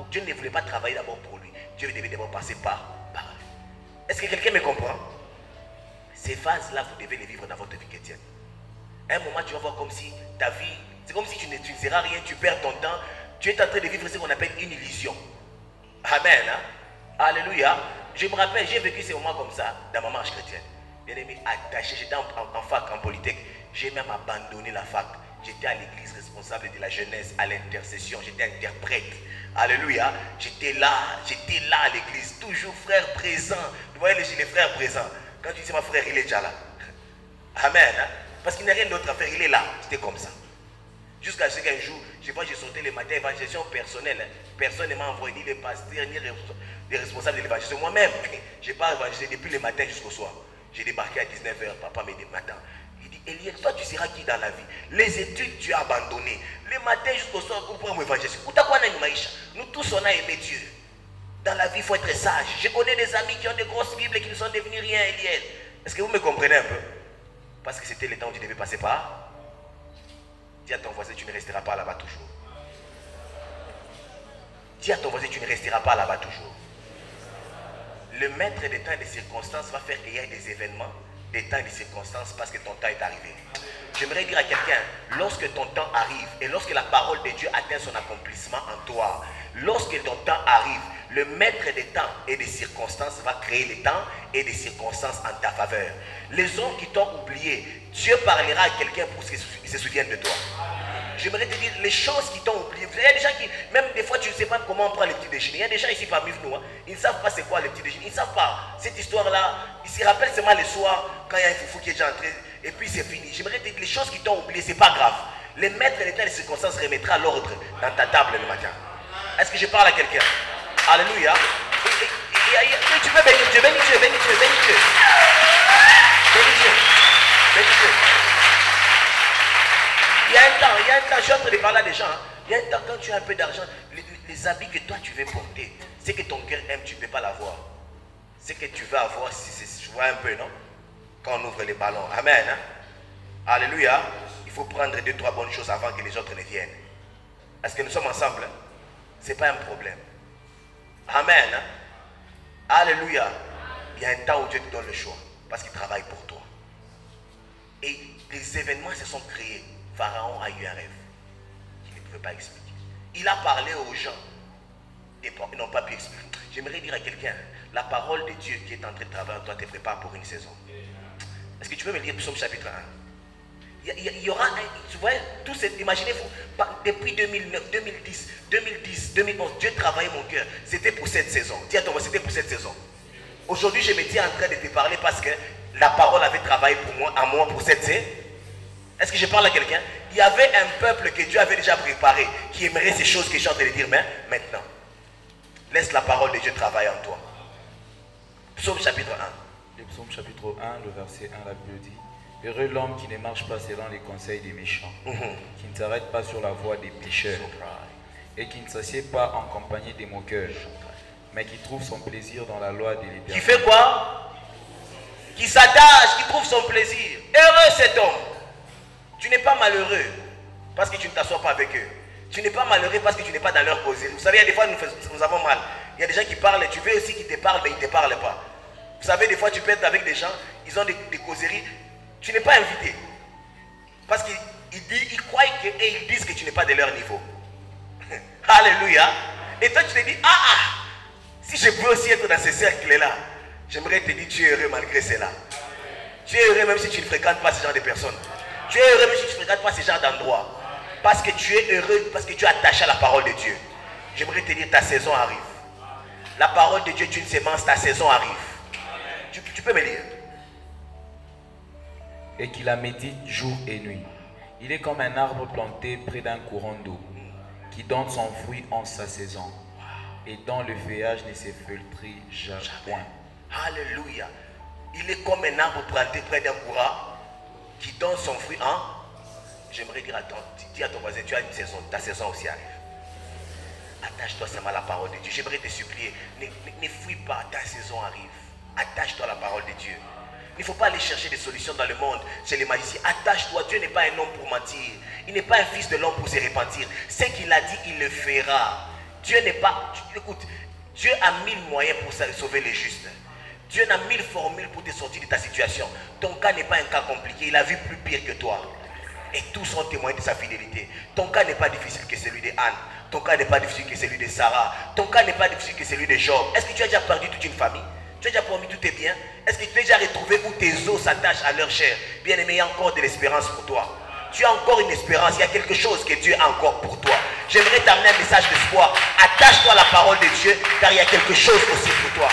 Dieu ne voulait pas travailler d'abord pour lui, Dieu devait d'abord passer par lui. Est-ce que quelqu'un me comprend? Ces phases-là, vous devez les vivre dans votre vie chrétienne. À un moment, tu vas voir comme si ta vie, c'est comme si tu ne seras rien, tu perds ton temps. Tu es en train de vivre ce qu'on appelle une illusion. Amen. Hein? Alléluia. Je me rappelle, j'ai vécu ces moments comme ça dans ma marche chrétienne. Bien aimé, attaché, j'étais en fac, en Polytech. J'ai même abandonné la fac. J'étais à l'église responsable de la jeunesse, à l'intercession. J'étais interprète. Alléluia. J'étais là à l'église. Toujours frère présent. Vous voyez les frères présents. Quand tu dis, ma frère, il est déjà là. Amen. Hein? Parce qu'il n'y a rien d'autre à faire. Il est là. C'était comme ça. Jusqu'à ce qu'un jour, je vois, j'ai sauté les matins, évangélisation personnelle. Hein. Personne ne m'a envoyé ni les pasteurs, ni les responsables de l'évangélisation. Moi-même, je n'ai pas évangélisé depuis le matin jusqu'au soir. J'ai débarqué à 19h, papa me dit matin. Il dit, Eliel, toi tu seras qui dans la vie? Les études, tu as abandonné. Le matin jusqu'au soir, pour pouvoir m'évangéliser. Nous tous, on a aimé Dieu. Dans la vie, il faut être sage. Je connais des amis qui ont des grosses Bibles et qui ne sont devenus rien, Eliel. Est-ce que vous me comprenez un peu? Parce que c'était le temps où tu devais passer par. Dis à ton voisin, tu ne resteras pas là-bas toujours. Dis à ton voisin, tu ne resteras pas là-bas toujours. Le maître des temps et des circonstances va faire qu'il y ait des événements, des temps et des circonstances parce que ton temps est arrivé. J'aimerais dire à quelqu'un, lorsque ton temps arrive et lorsque la parole de Dieu atteint son accomplissement en toi, lorsque ton temps arrive, le maître des temps et des circonstances va créer les temps et des circonstances en ta faveur. Les hommes qui t'ont oublié, Dieu parlera à quelqu'un pour qu'ils se souviennent de toi. J'aimerais te dire, les choses qui t'ont oublié. Il y a des gens qui, même des fois, tu ne sais pas comment on prend les petits déjeuners. Il y a des gens ici parmi nous, hein, ils ne savent pas c'est quoi les petits déjeuners. Ils ne savent pas. Cette histoire-là, ils se rappellent seulement le soir, quand il y a un foufou qui est déjà entré, et puis c'est fini. J'aimerais te dire, les choses qui t'ont oublié, ce n'est pas grave. Le maître de l'état des circonstances remettra l'ordre dans ta table le matin. Est-ce que je parle à quelqu'un? Alléluia. Et tu peux bénir Dieu, bénis Dieu, bénis Dieu, bénis Dieu. Bénis Dieu, bénis Dieu. Il y a un temps, je suis en train de parler à des gens. Hein. Il y a un temps, quand tu as un peu d'argent, les habits que toi tu veux porter, c'est que ton cœur aime, tu ne peux pas l'avoir. C'est que tu veux avoir, je vois un peu, non? Quand on ouvre les ballons. Amen. Hein? Alléluia. Il faut prendre 2-3 bonnes choses avant que les autres ne viennent. Est-ce que nous sommes ensemble? Ce n'est pas un problème. Amen. Hein? Alléluia. Il y a un temps où Dieu te donne le choix. Parce qu'il travaille pour toi. Et les événements se sont créés. Pharaon a eu un rêve qu'il ne pouvait pas expliquer. Il a parlé aux gens et ils n'ont pas pu expliquer. J'aimerais dire à quelqu'un, la parole de Dieu qui est en train de travailler en toi te prépare pour une saison. Est-ce que tu peux me lire Psaume chapitre 1? Il y aura, tu vois, tout cette, imaginez-vous, depuis 2009, 2010, 2011, Dieu travaillait mon cœur. C'était pour cette saison. Dis à toi, c'était pour cette saison. Aujourd'hui, je me dis en train de te parler parce que la parole avait travaillé pour moi, à moi pour cette saison. Est-ce que je parle à quelqu'un? Il y avait un peuple que Dieu avait déjà préparé, qui aimerait ces choses que je suis en train de dire, mais maintenant, laisse la parole de Dieu travailler en toi. Psaume chapitre 1. Le psaume chapitre 1, le verset 1, la Bible dit: heureux l'homme qui ne marche pas selon les conseils des méchants, qui ne s'arrête pas sur la voie des pécheurs, et qui ne s'assied pas en compagnie des moqueurs, mais qui trouve son plaisir dans la loi de l'Éternel. Qui fait quoi? Qui s'attache, qui trouve son plaisir. Heureux cet homme. Tu n'es pas malheureux parce que tu ne t'assois pas avec eux. Tu n'es pas malheureux parce que tu n'es pas dans leur causerie. Vous savez, il y a des fois, nous avons mal. Il y a des gens qui parlent, tu veux aussi qu'ils te parlent, mais ils ne te parlent pas. Vous savez, des fois, tu peux être avec des gens, ils ont des causeries. Tu n'es pas invité. Parce qu'ils croient et ils disent que tu n'es pas de leur niveau. Alléluia. Et toi, tu te dis, si je peux aussi être dans ce cercle-là, j'aimerais te dire, tu es heureux malgré cela. Tu es heureux même si tu ne fréquentes pas ce genre de personnes. Tu es heureux même si tu ne fréquentes pas ce genre d'endroit. Parce que tu es heureux, parce que tu es attaché à la parole de Dieu. J'aimerais te dire, ta saison arrive. La parole de Dieu est une sémence, ta saison arrive. Tu peux me lire. Et qu'il la médite jour et nuit. Il est comme un arbre planté près d'un courant d'eau, qui donne son fruit en sa saison, et dont le feuillage ne se flétrit jamais. Alléluia. Il est comme un arbre planté près d'un courant, qui donne son fruit en... J'aimerais dire dis à ton voisin, tu as une saison, ta saison aussi arrive. Attache-toi seulement à la parole de Dieu. J'aimerais te supplier, ne fuis pas, ta saison arrive. Attache-toi à la parole de Dieu. Il ne faut pas aller chercher des solutions dans le monde, chez les magiciens. Attache-toi, Dieu n'est pas un homme pour mentir. Il n'est pas un fils de l'homme pour se repentir. Ce qu'il a dit, il le fera. Dieu n'est pas... Écoute, Dieu a 1000 moyens pour sauver les justes. Dieu a 1000 formules pour te sortir de ta situation. Ton cas n'est pas un cas compliqué. Il a vu plus pire que toi. Et tous sont témoins de sa fidélité. Ton cas n'est pas difficile que celui de Anne. Ton cas n'est pas difficile que celui de Sarah. Ton cas n'est pas difficile que celui de Job. Est-ce que tu as déjà perdu toute une famille? Tu as déjà promis tous tes biens? Est-ce que tu as déjà retrouvé où tes os s'attachent à leur chair? Bien aimé, il y a encore de l'espérance pour toi. Tu as encore une espérance. Il y a quelque chose que Dieu a encore pour toi. J'aimerais t'amener un message d'espoir. Attache-toi à la parole de Dieu, car il y a quelque chose aussi pour toi.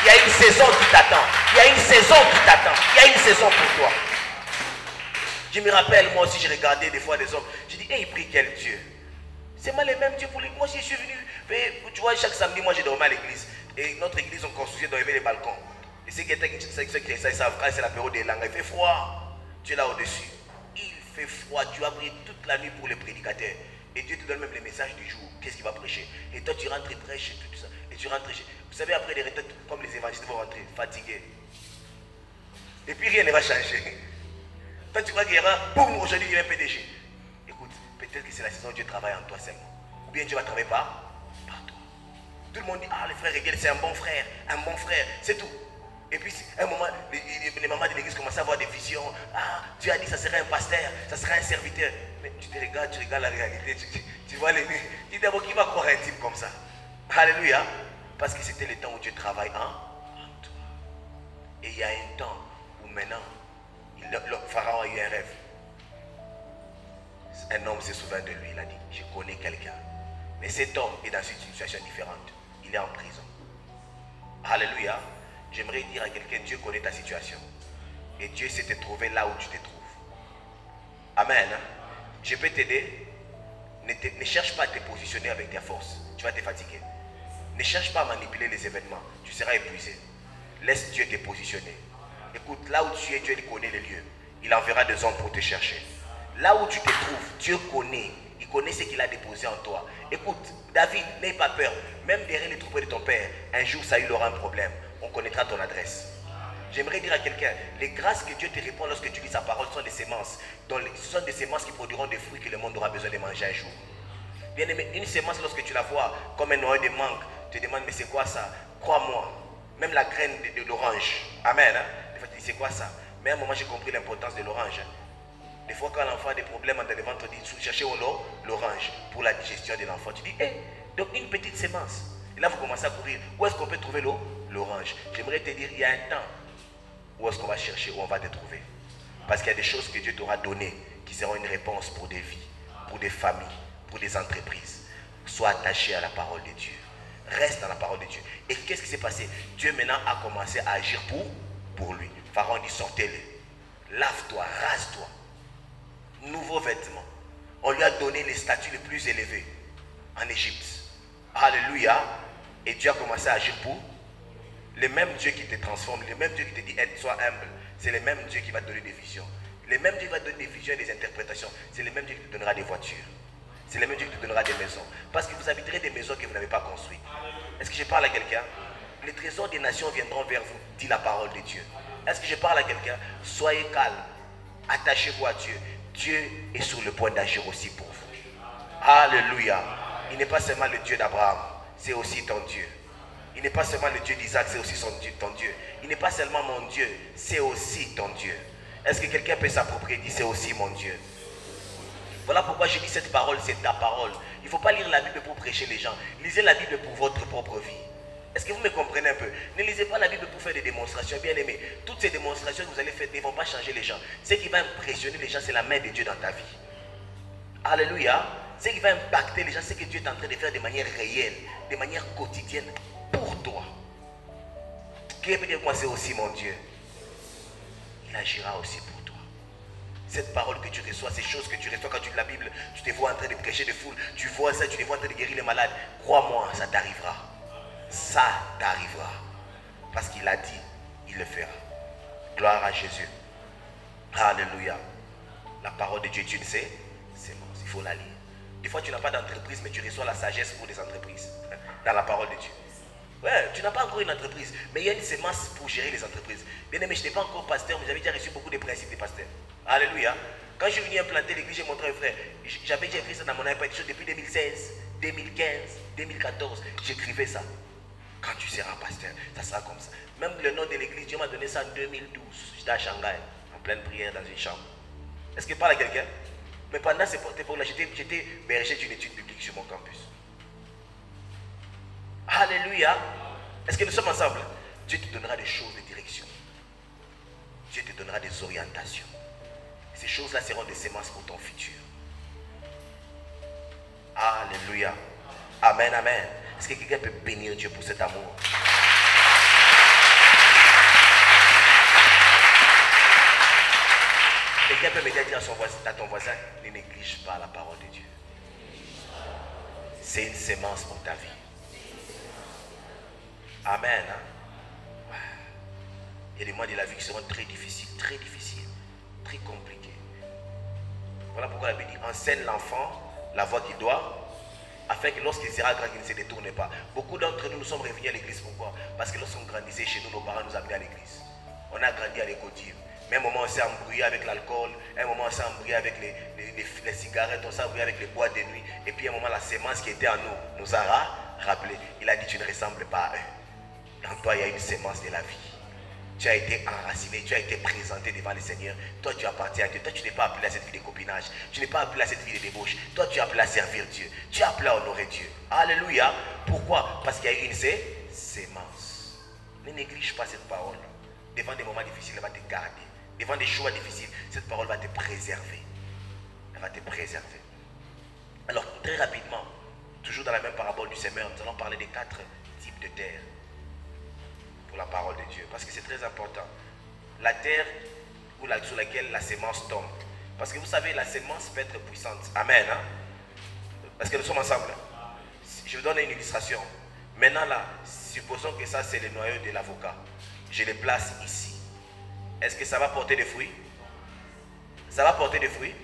Il y a une saison qui t'attend. Il y a une saison qui t'attend. Il y a une saison pour toi. Je me rappelle, moi aussi, j'ai regardé des fois des hommes. Je dis, il prie quel Dieu? C'est moi le même Dieu pour lui. Moi aussi, je suis venu. Tu vois, chaque samedi, moi, j'ai dormi à l'église. Et notre église, on construisait dans les balcons. Et ceux qui savent, quand c'est la période des langues, il fait froid. Tu es là au-dessus. Il fait froid. Tu as prié toute la nuit pour les prédicateurs. Et Dieu te donne même les messages du jour. Qu'est-ce qu'il va prêcher? Et toi, tu rentres et prêches et tout ça. Et tu rentres. Vous savez, après les retraites, comme les évangélistes vont rentrer, fatigués. Et puis rien ne va changer. Toi, tu crois qu'il y aura, boum, aujourd'hui, il y a un PDG. Écoute, peut-être que c'est la saison où Dieu travaille en toi seulement. Ou bien Dieu va travailler par toi. Tout le monde dit, le frère Hegel, c'est un bon frère, c'est tout. Et puis, à un moment, les mamans de l'église commencent à avoir des visions. Dieu a dit, ça serait un pasteur, ça serait un serviteur. Mais tu te regardes, tu regardes la réalité, tu vois les nuits. Tu dis d'abord, qui va croire un type comme ça? Alléluia. Parce que c'était le temps où Dieu travaille en toi. Et il y a un temps où maintenant, le pharaon a eu un rêve. Un homme se souvient de lui, il a dit, je connais quelqu'un. Mais cet homme est dans une situation différente. Il est en prison. Alléluia. J'aimerais dire à quelqu'un, Dieu connaît ta situation. Et Dieu sait te trouver là où tu te trouves. Amen. Je peux t'aider. Ne cherche pas à te positionner avec ta force. Tu vas te fatiguer. Ne cherche pas à manipuler les événements. Tu seras épuisé. Laisse Dieu te positionner. Écoute, là où tu es, Dieu connaît les lieux. Il enverra des hommes pour te chercher. Là où tu te trouves, Dieu connaît. Il connaît ce qu'il a déposé en toi. Écoute, David, n'aie pas peur. Même derrière les troupeaux de ton père, un jour, Saül aura un problème. On connaîtra ton adresse. J'aimerais dire à quelqu'un, les grâces que Dieu te répond lorsque tu lis sa parole sont des semences. Ce sont des semences qui produiront des fruits que le monde aura besoin de manger un jour. Bien aimé, une semence, lorsque tu la vois comme un noyau de mangue, tu te demandes, mais c'est quoi ça? Crois-moi, même la graine de l'orange. Amen. Des fois, tu dis, c'est quoi ça? Mais à un moment, j'ai compris l'importance de l'orange. Des fois, quand l'enfant a des problèmes dans le ventre, il dit, cherchez l'orange pour la digestion de l'enfant. Tu dis, donc une petite semence. Et là, vous commencez à courir. Où est-ce qu'on peut trouver l'orange? J'aimerais te dire, il y a un temps où est-ce qu'on va chercher, où on va te trouver. Parce qu'il y a des choses que Dieu t'aura données qui seront une réponse pour des vies, pour des familles, pour des entreprises. Sois attaché à la parole de Dieu. Reste dans la parole de Dieu. Et qu'est-ce qui s'est passé? Dieu maintenant a commencé à agir pour lui. Pharaon dit, sortez-le. Lave-toi, rase-toi. Nouveaux vêtements. On lui a donné les statuts les plus élevés en Égypte. Alléluia. Et Dieu a commencé à agir pour le même Dieu qui te transforme, le même Dieu qui te dit sois humble. C'est le même Dieu qui va te donner des visions. Le même Dieu qui va te donner des visions et des interprétations. C'est le même Dieu qui te donnera des voitures. c'est le même Dieu qui te donnera des maisons. Parce que vous habiterez des maisons que vous n'avez pas construites. Est-ce que je parle à quelqu'un? Les trésors des nations viendront vers vous, dit la parole de Dieu. Est-ce que je parle à quelqu'un? Soyez calme, attachez-vous à Dieu. Dieu est sur le point d'agir aussi pour vous. Alléluia. Il n'est pas seulement le Dieu d'Abraham, c'est aussi ton Dieu. Il n'est pas seulement le Dieu d'Isaac, c'est aussi ton Dieu. Il n'est pas seulement mon Dieu, c'est aussi ton Dieu. Est-ce que quelqu'un peut s'approprier et dire c'est aussi mon Dieu? Voilà pourquoi je dis cette parole, c'est ta parole. Il ne faut pas lire la Bible pour prêcher les gens. Lisez la Bible pour votre propre vie. Est-ce que vous me comprenez un peu? Ne lisez pas la Bible pour faire des démonstrations, bien aimé. Toutes ces démonstrations que vous allez faire ne vont pas changer les gens. Ce qui va impressionner les gens, c'est la main de Dieu dans ta vie. Alléluia. Ce qui va impacter les gens, c'est que Dieu est en train de faire de manière réelle, de manière quotidienne, pour toi. Qui peut dire moi c'est aussi mon Dieu? Il agira aussi pour toi. Cette parole que tu reçois, ces choses que tu reçois quand tu lis la Bible, tu te vois en train de prêcher des foules, tu vois ça, tu te vois en train de guérir les malades. Crois-moi, ça t'arrivera. Ça t'arrivera. Parce qu'il a dit, il le fera. Gloire à Jésus. Alléluia. La parole de Dieu est une sémence. Il faut la lire. Des fois, tu n'as pas d'entreprise, mais tu reçois la sagesse pour des entreprises. Dans la parole de Dieu. Ouais, tu n'as pas encore une entreprise, mais il y a une sémence pour gérer les entreprises. Bien aimé, je n'étais pas encore pasteur, mais j'avais déjà reçu beaucoup de principes de pasteur. Alléluia. Quand je suis venu implanter l'église, j'ai montré un frère. J'avais déjà écrit ça dans mon iPad depuis 2016, 2015, 2014. J'écrivais ça. Quand tu seras pasteur, ça sera comme ça. Même le nom de l'église, Dieu m'a donné ça en 2012. J'étais à Shanghai, en pleine prière dans une chambre. Est-ce que parle à quelqu'un? Mais pendant ces époques-là, j'étais berger d'une étude biblique sur mon campus. Alléluia. Est-ce que nous sommes ensemble? Dieu te donnera des choses de direction. Dieu te donnera des orientations. Ces choses-là seront des semences pour ton futur. Alléluia. Amen, amen. Est-ce que quelqu'un peut bénir Dieu pour cet amour? Quelqu'un peut me dire à ton voisin, ne néglige pas la parole de Dieu. C'est une sémence pour ta vie. Amen. Hein? Il y a des mois de la vie qui seront très difficiles, très compliqués. Voilà pourquoi la Bible dit, enseigne l'enfant la voie qu'il doit, afin que lorsqu'il sera grand, il ne se détourne pas. Beaucoup d'entre nous sommes revenus à l'église. Pourquoi? Parce que lorsqu'on grandissait chez nous, nos parents nous amenaient à l'église. On a grandi à l'écotive. Mais à un moment, on s'est embrouillé avec l'alcool. À un moment, on s'est embrouillé avec les cigarettes. On s'est embrouillé avec les boîtes de nuit. Et puis à un moment, la sémence qui était en nous nous a rappelé. Il a dit, tu ne ressembles pas à eux. En toi, il y a une sémence de la vie. Tu as été enraciné, tu as été présenté devant le Seigneur. Toi, tu appartiens à Dieu. Toi, tu n'es pas appelé à cette vie de copinage. Tu n'es pas appelé à cette vie de débauche. Toi, tu es appelé à servir Dieu. Tu es appelé à honorer Dieu. Alléluia. Pourquoi? Parce qu'il y a une sémence. Ne néglige pas cette parole. Devant des moments difficiles, elle va te garder. Devant des choix difficiles, cette parole va te préserver. Elle va te préserver. Alors, très rapidement, toujours dans la même parabole du semeur, nous allons parler des 4 types de terre pour la parole de Dieu. Parce que c'est très important. La terre sur laquelle la sémence tombe. Parce que vous savez, la sémence peut être puissante. Amen. Hein? Parce que nous sommes ensemble. Je vous donne une illustration. Maintenant là, supposons que ça c'est le noyau de l'avocat. Je les place ici. Est-ce que ça va porter des fruits? Ça va porter des fruits?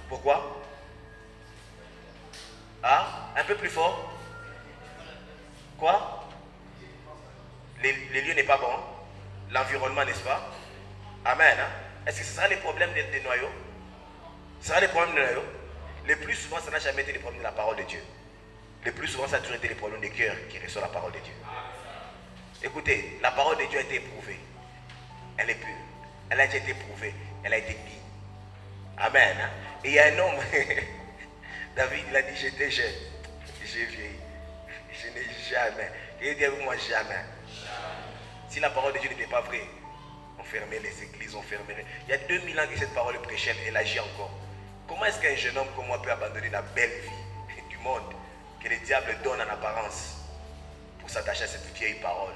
Pourquoi? Ah, un peu plus fort. Quoi? Les lieux n'est pas bon. L'environnement, n'est-ce pas? Amen. Hein? Est-ce que ce sera les problèmes des noyaux? Ce sera les problèmes des noyaux? Le plus souvent, ça n'a jamais été les problèmes de la parole de Dieu. Le plus souvent, ça a toujours été les problèmes des cœurs qui reçoivent la parole de Dieu. Écoutez, la parole de Dieu a été éprouvée. Elle est pure. Elle a déjà été éprouvée. Elle a été mise. Amen. Hein? Et il y a un homme, David, il a dit, j'étais jeune. J'ai vieilli. Je n'ai jamais. Et il dit avec moi, jamais. Si la parole de Dieu n'était pas vraie, on fermait les églises, on fermerait. Il y a 2000 ans que cette parole est prêchée, elle agit encore. Comment est-ce qu'un jeune homme comme moi peut abandonner la belle vie du monde que le diable donne en apparence pour s'attacher à cette vieille parole?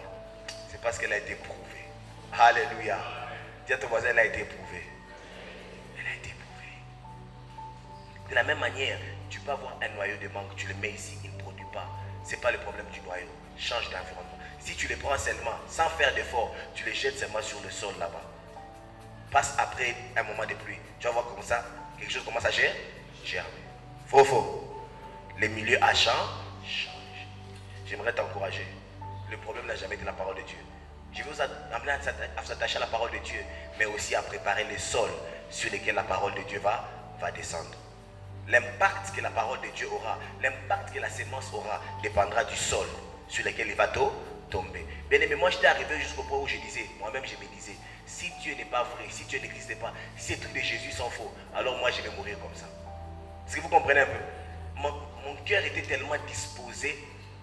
C'est parce qu'elle a été prouvée. Alléluia. Dis à ton voisin, elle a été éprouvée. Elle a été éprouvée. De la même manière, tu peux avoir un noyau de mangue, tu le mets ici, il ne produit pas. Ce n'est pas le problème du noyau. Change d'environnement. Si tu les prends seulement, sans faire d'effort, tu les jettes seulement sur le sol là-bas. Passe après un moment de pluie. Tu vas voir comme ça, quelque chose commence à germer. Faux. Les milieux à changé. J'aimerais t'encourager. Le problème n'a jamais été la parole de Dieu. Je vais vous amener à s'attacher à la parole de Dieu, mais aussi à préparer les sols sur lesquels la parole de Dieu va descendre. L'impact que la parole de Dieu aura, l'impact que la sémence aura, dépendra du sol sur lequel il va tomber. Bien aimé, moi j'étais arrivé jusqu'au point où je disais, moi-même je me disais, si Dieu n'est pas vrai, si Dieu n'existe pas, si ces trucs de Jésus sont faux, alors moi je vais mourir comme ça. Est-ce que vous comprenez un peu? Mon cœur était tellement disposé,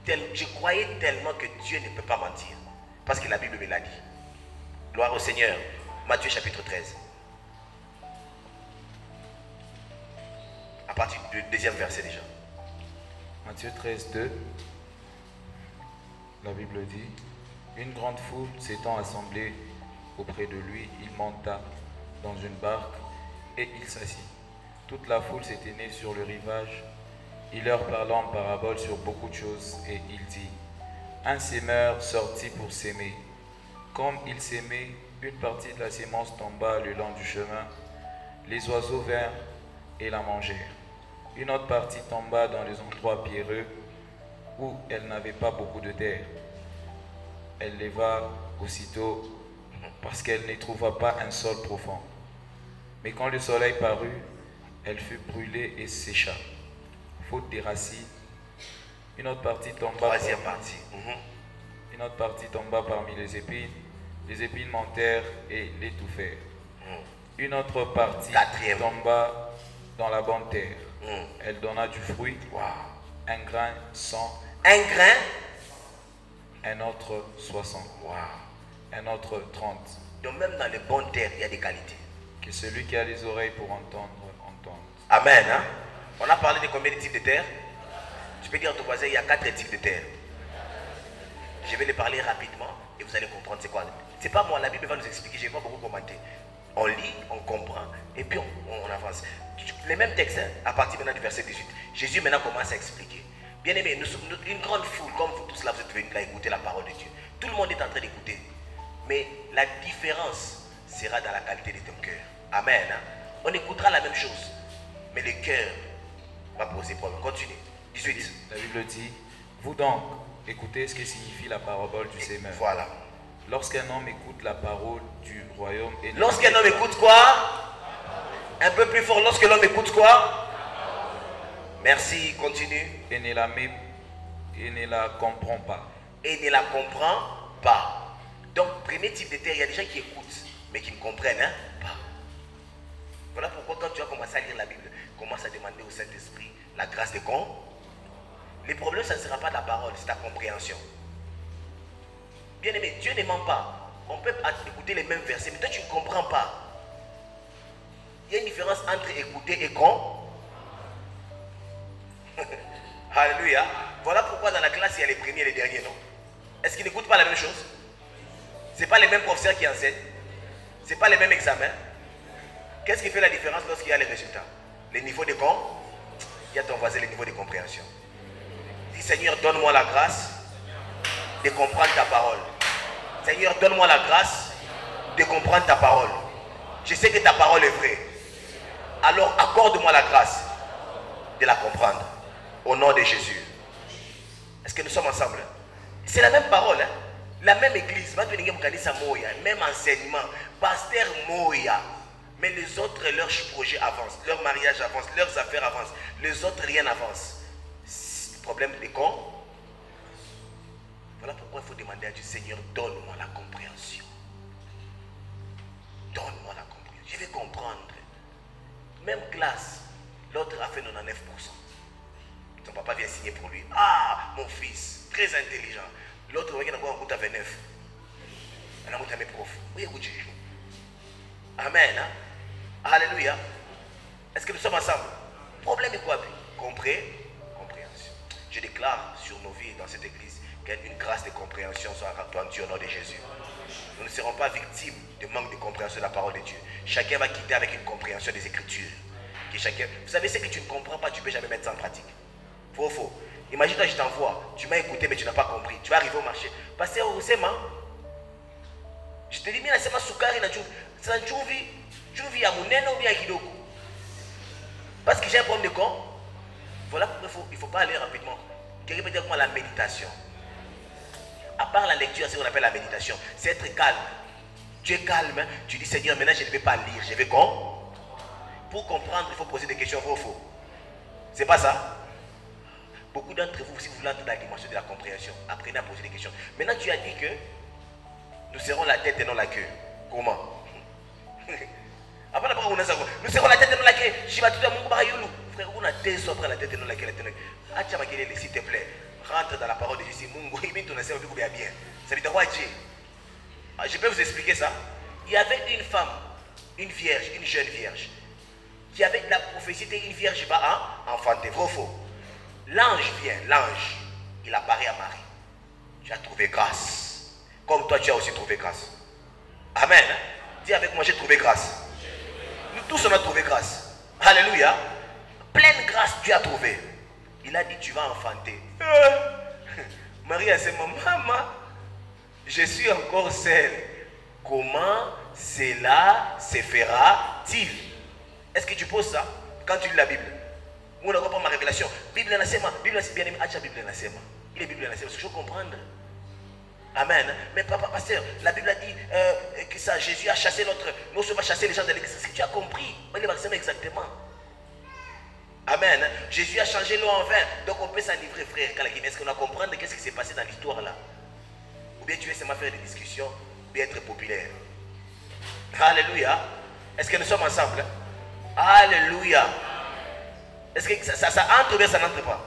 je croyais tellement que Dieu ne peut pas mentir. Parce que la Bible me l'a dit. Gloire au Seigneur. Matthieu chapitre 13. À partir du deuxième verset déjà. Matthieu 13, 2. La Bible dit, une grande foule s'étant assemblée auprès de lui, il monta dans une barque et il s'assit. Toute la foule s'éteignait sur le rivage. Il leur parla en parabole sur beaucoup de choses et il dit, un sémeur sortit pour s'aimer. Comme il s'aimait, une partie de la sémence tomba le long du chemin. Les oiseaux vinrent et la mangèrent. Une autre partie tomba dans les endroits pierreux où elle n'avait pas beaucoup de terre. Elle leva aussitôt parce qu'elle ne trouva pas un sol profond. Mais quand le soleil parut, elle fut brûlée et sécha, faute des racines. Une autre partie tomba. Une autre partie tomba parmi les épines. Les épines montèrent et l'étouffèrent. Une autre partie tomba dans la bonne terre. Elle donna du fruit. Un grain 100. Un grain. Un autre 60. Un autre 30. Donc même dans les bonnes terres, il y a des qualités. Que celui qui a les oreilles pour entendre, entende. Amen. Hein? On a parlé de combien de types de terres? Tu peux dire à ton voisin, il y a 4 types de terres. Je vais les parler rapidement et vous allez comprendre c'est quoi. C'est pas moi, la Bible va nous expliquer, je ne vais pas beaucoup commenter. On lit, on comprend et puis on avance. Les mêmes textes, hein, à partir maintenant du verset 18. Jésus maintenant commence à expliquer. Bien aimé, nous sommes une grande foule, comme vous tous là, vous êtes venus là écouter la parole de Dieu. Tout le monde est en train d'écouter. Mais la différence sera dans la qualité de ton cœur. Amen. Hein? On écoutera la même chose. Mais le cœur va poser problème. Continue. 18. La Bible dit, vous donc, écoutez ce que signifie la parabole du sémeur. Voilà. Lorsqu'un homme écoute la parole du royaume... Lorsqu'un homme écoute quoi? Un peu plus fort. Lorsque l'homme écoute quoi? Merci, continue. Et ne la comprend pas. Et ne la comprend pas. Donc, premier type de terre, il y a des gens qui écoutent, mais qui ne comprennent pas. Voilà pourquoi quand tu vas commencer à lire la Bible, commence à demander au Saint-Esprit la grâce de con. Les problèmes, ça ne sera pas la parole, c'est ta compréhension. Bien aimé, Dieu ne ment pas. On peut écouter les mêmes versets, mais toi tu ne comprends pas. Il y a une différence entre écouter et con. Alléluia. Voilà pourquoi dans la classe, il y a les premiers et les derniers, non? Est-ce qu'ils n'écoutent pas la même chose? Ce n'est pas les mêmes professeurs qui enseignent. Ce n'est pas les mêmes examens. Qu'est-ce qui fait la différence lorsqu'il y a les résultats? Les niveaux de con. Il y a ton voisin, les niveaux de compréhension. Dis Seigneur, donne-moi la grâce de comprendre ta parole. Seigneur, donne-moi la grâce de comprendre ta parole. Je sais que ta parole est vraie. Alors accorde-moi la grâce de la comprendre. Au nom de Jésus. Est-ce que nous sommes ensemble? C'est la même parole. Hein? La même église. Même enseignement. Pasteur Moya. Mais les autres, leurs projets avancent. Leur mariage avance. Leurs affaires avancent. Les autres, rien n'avance. Problème des cons. Voilà pourquoi il faut demander à Dieu, Seigneur, donne-moi la compréhension. Donne-moi la compréhension. Je vais comprendre. Même classe, l'autre a fait 99%. Son papa vient signer pour lui. Ah, mon fils, très intelligent. L'autre, il a encore un coup à 29. Il a un coup à mes profs. Oui, écoutez. Amen. Hein? Alléluia. Est-ce que nous sommes ensemble? Problème est quoi? Compréhension. Je déclare sur nos vies dans cette église qu'une grâce de compréhension soit répandue au nom de Jésus. Nous ne serons pas victimes de manque de compréhension de la parole de Dieu. Chacun va quitter avec une compréhension des Écritures. Vous savez, ce que tu ne comprends pas, tu ne peux jamais mettre ça en pratique. Faux. Imagine-toi, je t'envoie, tu m'as écouté, mais tu n'as pas compris. Tu vas arriver au marché. Pasteur, Osema, je te dis, mais c'est ma soukari, c'est un chouvi à mon ou bien à Kidoku. Parce que j'ai un problème de con. Voilà pourquoi il ne faut pas aller rapidement. Quelqu'un peut dire comment la méditation. À part la lecture, c'est ce qu'on appelle la méditation. C'est être calme. Tu es calme, tu dis Seigneur, maintenant je ne vais pas lire, je vais comprendre. Pour comprendre, il faut poser des questions vrai ou faux. C'est pas ça? Beaucoup d'entre vous, si vous voulez entrer dans la dimension de la compréhension, apprenez à poser des questions. Maintenant, tu as dit que nous serons la tête et non la queue. Comment? Nous serons la tête et non la queue. Frère, on a deux soins après la tête et non la queue. S'il te plaît, rentre dans la parole de Jésus. Ça veut dire quoi? Je peux vous expliquer ça. Il y avait une femme, une vierge, une jeune vierge, qui avait la prophétie d'une vierge va enfanter. Vrai ou faux? L'ange vient, l'ange, il apparaît à Marie. Tu as trouvé grâce. Comme toi, tu as aussi trouvé grâce. Amen. Dis avec moi, j'ai trouvé grâce. Nous tous, on a trouvé grâce. Alléluia. Pleine grâce, tu as trouvé. Il a dit, tu vas enfanter. Marie a dit, maman, je suis encore seule. Comment cela se fera-t-il? Est-ce que tu poses ça quand tu lis la Bible? On n'a pas ma révélation. Bible n'a pas Bible bien aimé. Bible n'a pas. Il est Bible n'a pas. Il faut comprendre. Amen. Mais papa, pasteur, la Bible a dit que ça, Jésus a chassé non seulement chasser les gens de l'église. Est-ce que tu as compris? Il est exactement. Amen. Jésus a changé l'eau en vin. Donc on peut s'enivrer, frère. Est-ce qu'on a compris qu'est-ce qui s'est passé dans l'histoire là? Ou bien tu veux seulement faire des discussions, ou bien être populaire. Alléluia. Est-ce que nous sommes ensemble? Alléluia. Est-ce que ça entre ou bien ça n'entre pas?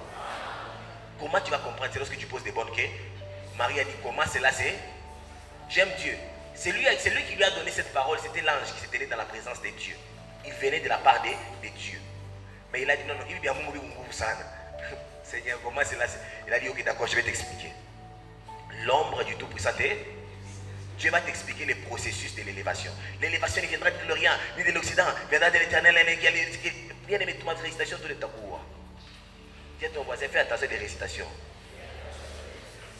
Comment tu vas comprendre? C'est lorsque tu poses des bonnes questions. Marie a dit comment cela c'est? J'aime Dieu. C'est lui qui lui a donné cette parole. C'était l'ange qui s'était allé dans la présence de Dieu. Il venait de la part de Dieu. Mais il a dit non, il bien Seigneur, comment cela c'est? Il a dit ok, d'accord, je vais t'expliquer. L'ombre du Tout-Puissant, Dieu va t'expliquer les processus de l'élévation. L'élévation ne viendra de l'Orient, ni de l'Occident, viendra de l'Éternel. Bien aimé, tout le monde, récitation de l'État-Cour. Dis à ton voisin, fais attention des récitations.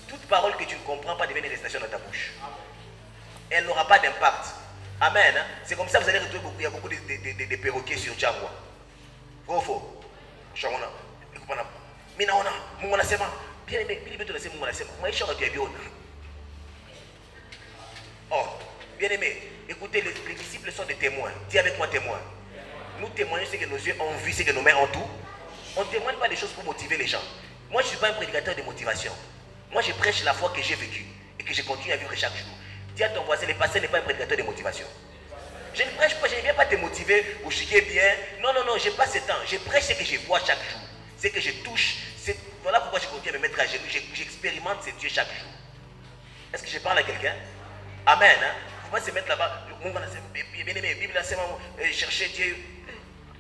Toute parole que tu ne comprends pas devient une récitation dans ta bouche. Elle n'aura pas d'impact. Amen. C'est comme ça que vous allez retrouver beaucoup. Il y a beaucoup de perroquets sur Django. Vrai ou faux? Bien aimé, oh, bien aimé, écoutez, les disciples sont des témoins. Dis avec moi témoins. Nous témoignons ce que nos yeux ont vu, ce que nos mains ont tout. On ne témoigne pas des choses pour motiver les gens. Moi, je ne suis pas un prédicateur de motivation. Moi, je prêche la foi que j'ai vécue et que je continue à vivre chaque jour. Dis à ton voisin, le pasteur n'est pas un prédicateur de motivation. Je ne prêche pas, je ne viens pas te motiver ou chier bien. Non, non, non, je n'ai pas ce temps. Je prêche ce que je vois chaque jour. Ce que je touche. Voilà pourquoi je continue à me mettre à genoux. J'expérimente ce Dieu chaque jour. Est-ce que je parle à quelqu'un? Amen. Il ne faut pas se mettre là-bas. Bien aimé, Bible a seulement cherché Dieu.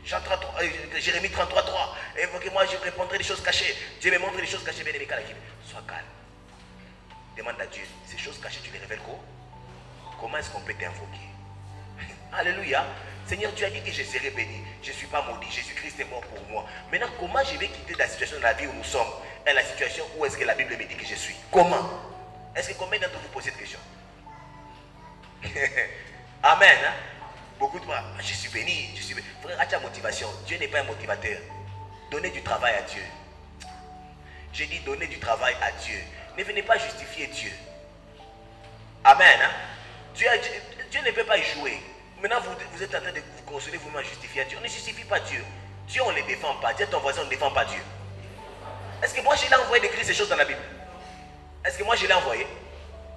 Jérémie 33:3. Évoquez-moi, je répondrai des choses cachées. Dieu me montre des choses cachées. Bien aimé, sois calme. Demande à Dieu, ces choses cachées, tu les révèles quoi? Comment est-ce qu'on peut t'invoquer? Alléluia. Seigneur, tu as dit que je serai béni. Je ne suis pas maudit. Jésus-Christ est mort pour moi. Maintenant, comment je vais quitter la situation de la vie où nous sommes et la situation où est-ce que la Bible me dit que je suis? Comment? Est-ce que combien d'entre vous posez cette question? Amen. Hein? Beaucoup de fois, je suis béni. Frère, à ta motivation. Dieu n'est pas un motivateur. Donnez du travail à Dieu. J'ai dit donnez du travail à Dieu. Ne venez pas justifier Dieu. Amen. Hein? Dieu ne peut pas y jouer. Maintenant, vous êtes en train de vous consoler vous-même à justifier Dieu. On ne justifie pas Dieu. Dieu, on ne le défend pas. Dis à ton voisin, on ne défend pas Dieu. Est-ce que moi, je l'ai envoyé d'écrire ces choses dans la Bible? Est-ce que moi, je l'ai envoyé?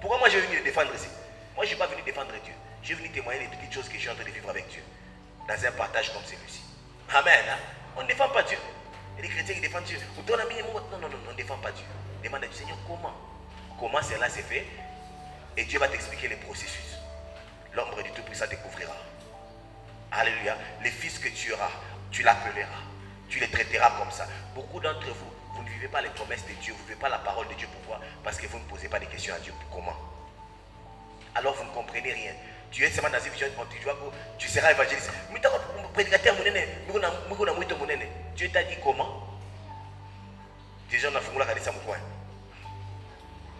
Pourquoi moi, je suis venu le défendre ici? Moi, je ne suis pas venu défendre Dieu. Je suis venu témoigner des petites choses que je suis en train de vivre avec Dieu. Dans un partage comme celui-ci. Amen. Hein? On ne défend pas Dieu. Et les chrétiens qui défendent Dieu. Non, non, non, on ne défend pas Dieu. Demande à Dieu, Seigneur, comment? Comment cela s'est fait? Et Dieu va t'expliquer les processus. L'ombre du Tout-Puissant te couvrira. Alléluia. Les fils que tu auras, tu l'appelleras. Tu les traiteras comme ça. Beaucoup d'entre vous, vous ne vivez pas les promesses de Dieu. Vous ne vivez pas la parole de Dieu. Pourquoi? Parce que vous ne posez pas de questions à Dieu. Comment? Alors vous ne comprenez rien. Tu es seulement dans une vision, tu seras évangéliste. Prédicateur, Dieu t'a dit comment? Déjà, on a fait ça mon coin.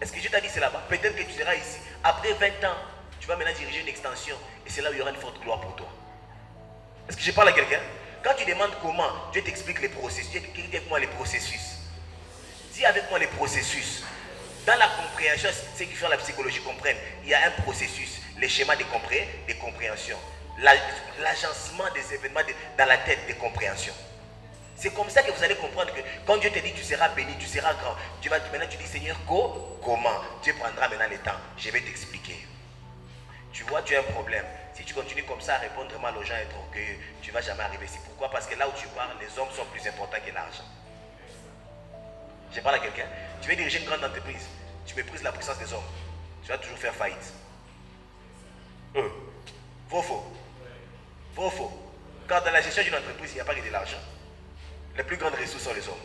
Est-ce que Dieu t'a dit c'est là-bas? Peut-être que tu seras ici. Après 20 ans, tu vas maintenant diriger une extension. Et c'est là où il y aura une forte gloire pour toi. Est-ce que je parle à quelqu'un? Quand tu demandes comment, Dieu t'explique les processus. Dieu dit avec moi les processus. Dis avec moi les processus. Dans la compréhension, ceux qui font la psychologie comprennent. Il y a un processus, les schémas de compréhension, l'agencement des événements dans la tête des compréhensions. C'est comme ça que vous allez comprendre que quand Dieu te dit tu seras béni, tu seras grand, maintenant tu dis Seigneur, comment? Dieu prendra maintenant le temps. Je vais t'expliquer. Tu vois, tu as un problème. Si tu continues comme ça à répondre mal aux gens et être orgueilleux, tu ne vas jamais arriver ici. Pourquoi? Parce que là où tu parles, les hommes sont plus importants que l'argent. Je parle à quelqu'un. Tu veux diriger une grande entreprise. Tu méprises la puissance des hommes. Tu vas toujours faire faillite. Faux. Car dans la gestion d'une entreprise, il n'y a pas que de l'argent. Les plus grandes ressources sont les hommes.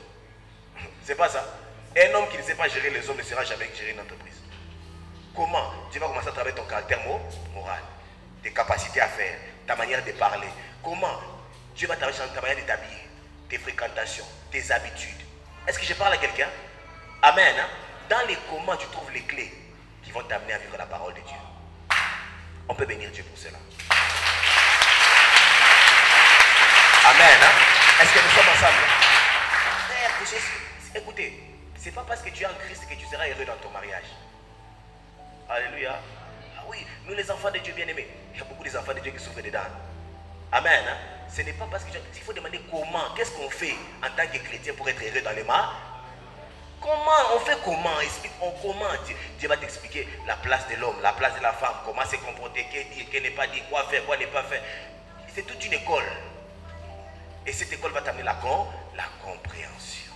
C'est pas ça. Un homme qui ne sait pas gérer les hommes ne sera jamais gérer une entreprise. Comment? Tu vas commencer à travailler ton caractère moral, tes capacités à faire, ta manière de parler. Comment? Dieu va travailler sur ta manière de t'habiller, tes fréquentations, tes habitudes. Est-ce que je parle à quelqu'un? Amen. Hein? Dans les comment, tu trouves les clés qui vont t'amener à vivre la parole de Dieu. On peut bénir Dieu pour cela. Amen. Hein? Est-ce que nous sommes ensemble? Écoutez, c'est pas parce que tu es en Christ que tu seras heureux dans ton mariage. Alléluia. Ah oui, nous les enfants de Dieu bien-aimés, il y a beaucoup d'enfants de Dieu qui souffrent dedans. Amen. Hein? Ce n'est pas parce que il faut demander comment, qu'est-ce qu'on fait en tant que chrétien pour être heureux dans les mains. Comment on fait comment? Explique-moi comment. Dieu va t'expliquer la place de l'homme, la place de la femme, comment se comporter, qu'est dire, qu'est n'est pas dire, quoi faire, quoi ne pas faire. C'est toute une école. Et cette école va t'amener la compréhension.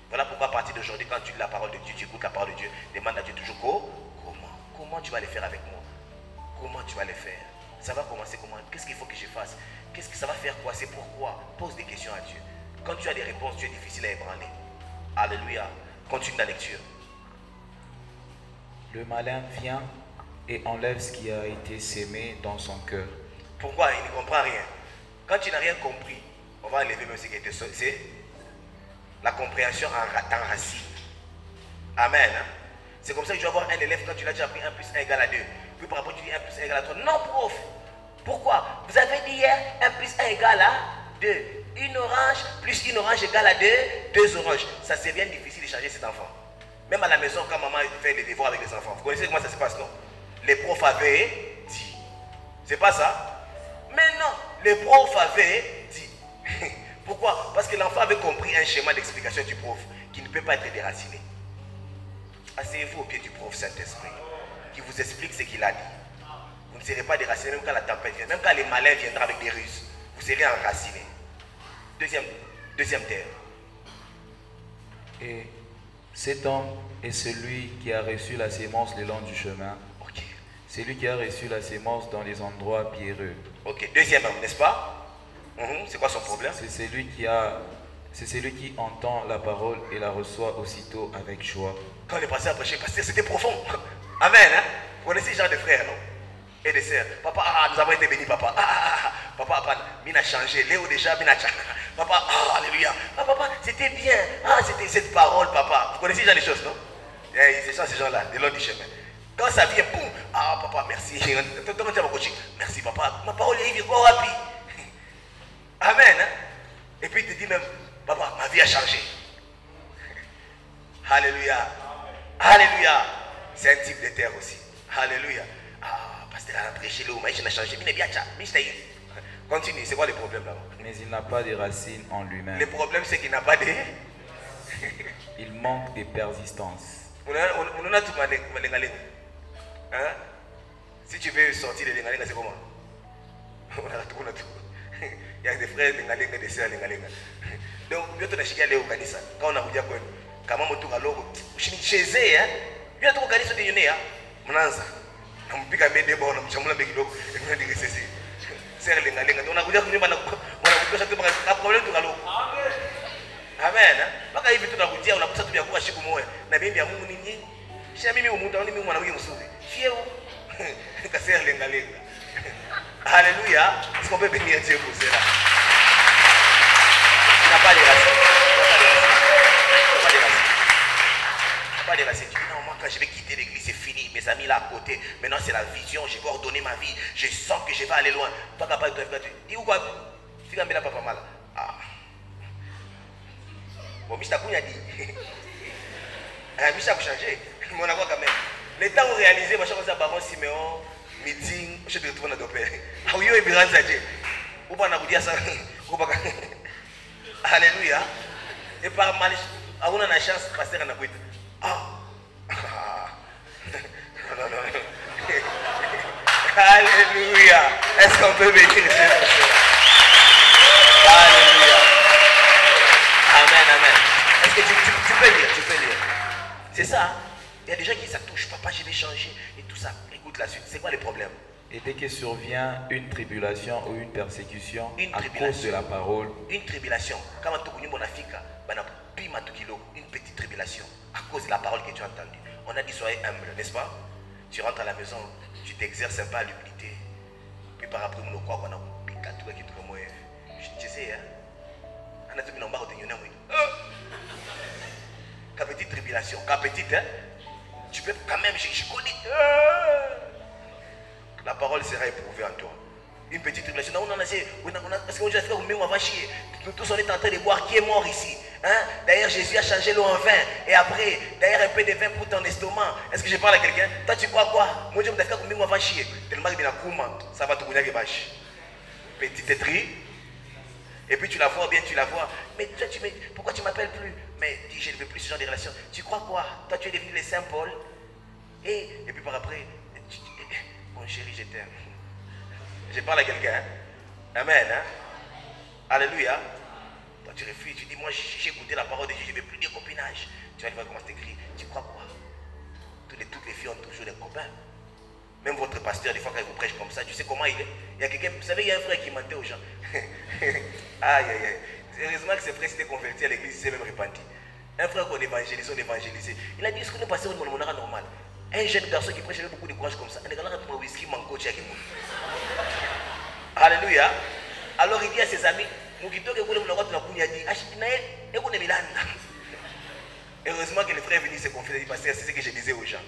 Voilà pourquoi à partir d'aujourd'hui, quand tu lis la parole de Dieu, tu écoutes la parole de Dieu, demande à Dieu toujours comment tu vas le faire avec moi? Comment tu vas le faire? Ça va commencer comment? Qu'est-ce qu'il faut que je fasse? Qu'est-ce que ça va faire quoi? C'est pourquoi? Pose des questions à Dieu. Quand tu as des réponses, Dieu est difficile à ébranler. Alléluia. Continue la lecture. Le malin vient et enlève ce qui a été sémé dans son cœur. Pourquoi? Il ne comprend rien. Quand tu n'as rien compris, on va enlever même ce qui a été sémé. C'est la compréhension en racine. Amen. Hein? C'est comme ça que tu vas voir un élève quand tu l'as déjà appris 1 plus 1 égale à 2. Puis par rapport tu dis 1 plus 1 égale à 3. Non, prof. Pourquoi? Vous avez dit hier 1 plus 1 égale à 2. Une orange plus une orange égale à 2 oranges. Ça c'est bien difficile de changer cet enfant. Même à la maison, quand maman fait les devoirs avec les enfants. Vous connaissez comment ça se passe, non? Les profs avaient dit. C'est pas ça? Mais non, les profs avaient dit. Pourquoi? Parce que l'enfant avait compris un schéma d'explication du prof qui ne peut pas être déraciné. Asseyez-vous au pied du prof Saint-Esprit qui vous explique ce qu'il a dit. Vous ne serez pas déraciné même quand la tempête vient, même quand les malins viendront avec des ruses. Vous serez enraciné. Deuxième terre. Et cet homme est celui qui a reçu la sémence le long du chemin. Ok. Celui qui a reçu la sémence dans les endroits pierreux. Ok. Deuxième homme, n'est-ce pas? C'est quoi son problème? C'est celui qui entend la parole et la reçoit aussitôt avec joie. Quand on est passé à prêcher, pasteur, c'était profond. Amen. Hein? Vous connaissez ce genre de frères, non? Et de sœurs. Papa, nous avons été bénis, papa. Papa, Mina a changé. Léo déjà, Mina a changé. Papa, alléluia. Papa, c'était bien. C'était cette parole, papa. Vous connaissez ce genre de choses, non? C'est ça, ces gens-là, de l'autre du chemin. Quand ça vient, boum. Papa, merci. Merci, papa. Ma parole est vivre rapide. Amen. Hein? Et puis il te dit même, papa, ma vie a changé. Alléluia. Alléluia. C'est un type de terre aussi. Alléluia. Pasteur a prêché le maïs, il a changé. Continue, c'est quoi le problème là? Mais il n'a pas de racines en lui-même. Le problème c'est qu'il n'a pas de... Il manque de persistance. On a tout hein? Si tu veux sortir de l'engalinga, c'est comment? On a tout. Il y a des frères lengalenga, des sœurs lengalenga. Donc, nous avons acheté les organismes. Quand on a dit quoi, comment on tourne à l'eau, je suis chez eux, hein? Nous avons organisé des yonnés, hein? Monanza. On a piqué mes débats, on a chamboulé mes kilos, et on a dit que c'est sœur lengalenga. On a dit que on a un problème tout à l'eau. Amen. Baka hivi tunakutia unakuta tu yakuwa shiku moyo. Na mimi ya Mungu ni nyinyi. Shia mimi umuntu ni mimi mwana wiki msuri. Fieu. Kasser lengalenga. Alléluia. Est-ce qu'on peut bénir Dieu pour cela? Il n'a pas de racines. Pas de racines. Tu dis non, moi quand je vais quitter l'église, c'est fini. Mes amis là à côté. Maintenant c'est la vision. Je vais ordonner ma vie. Je sens que je vais aller loin. Pas capable de te faire. Dis où quoi? Fika mbela papa mala. Ah. Bon, Michel Kounia dit. Michel a changé. Mon accord quand même. Les temps où réalisé, moi, je suis Baron Siméon, meeting, je te retrouve dans le père. Ah oui, il y a un ou pas dire ça. Alléluia. Et par mal, on a la chance de passer à la boîte. Ah. Non, non. Alléluia. Est-ce qu'on peut bénir Dieu? Alléluia. Amen, amen. Est-ce que tu peux lire? Tu peux lire. C'est ça. Hein? Il y a des gens qui ça touche. Papa, je vais changer et tout ça. Écoute la suite. C'est quoi le problème? Et dès que survient une tribulation ou une persécution à cause de la parole. Une tribulation. Quand une petite tribulation à cause de la parole que tu as entendue. On a dit soyez humble, n'est-ce pas? Tu rentres à la maison, tu t'exerces un peu à l'humilité. Puis par après, on croit qu'on a piqué tout qui est comme je sais, hein? On a tout mis en bas de Nyona. Quand petite tribulation, quand petite, hein? Tu peux quand même, je connais. La parole sera éprouvée en toi. Une petite tribulation. On a essayé, parce que fait on va chier. Nous tous on est en train de voir qui est mort ici. Hein? D'ailleurs, Jésus a changé l'eau en vin. Et après, d'ailleurs, un peu de vin pour ton estomac. Est-ce que je parle à quelqu'un? Toi, tu crois quoi? Moi, je me dis que on va chier. Tellement que ça va te bouger les vaches. Petite tri. Et puis tu la vois bien, tu la vois. Mais toi, pourquoi tu m'appelles plus? Mais dis, je ne veux plus ce genre de relation. Tu crois quoi? Toi, tu es devenu le Saint Paul. Et puis par après, mon chéri, je t'aime. Je parle à quelqu'un. Hein? Amen. Hein? Alléluia. Toi, tu refuses, tu dis, moi, j'ai écouté la parole de Dieu, je ne veux plus de copinage. Tu vas voir comment c'est écrit. Tu crois quoi? Toutes les filles ont toujours des copains. Même votre pasteur, des fois, quand il vous prêche comme ça, tu sais comment il est. Il y a quelqu'un, vous savez, il y a un frère qui mentait aux gens. Aïe, aïe, aïe. Heureusement que ce frère s'était converti à l'église, il s'est même repenti. Un frère qu'on évangélise, il a dit, est-ce que nous passons au monde normal? Un jeune garçon qui prêche avec beaucoup de courage comme ça. Un gars qui a whisky, mango, tchèque. Alléluia. Alors il dit à ses amis, heureusement que le frère est venu se confier, il dit, pasteur, c'est ce que je disais aux gens.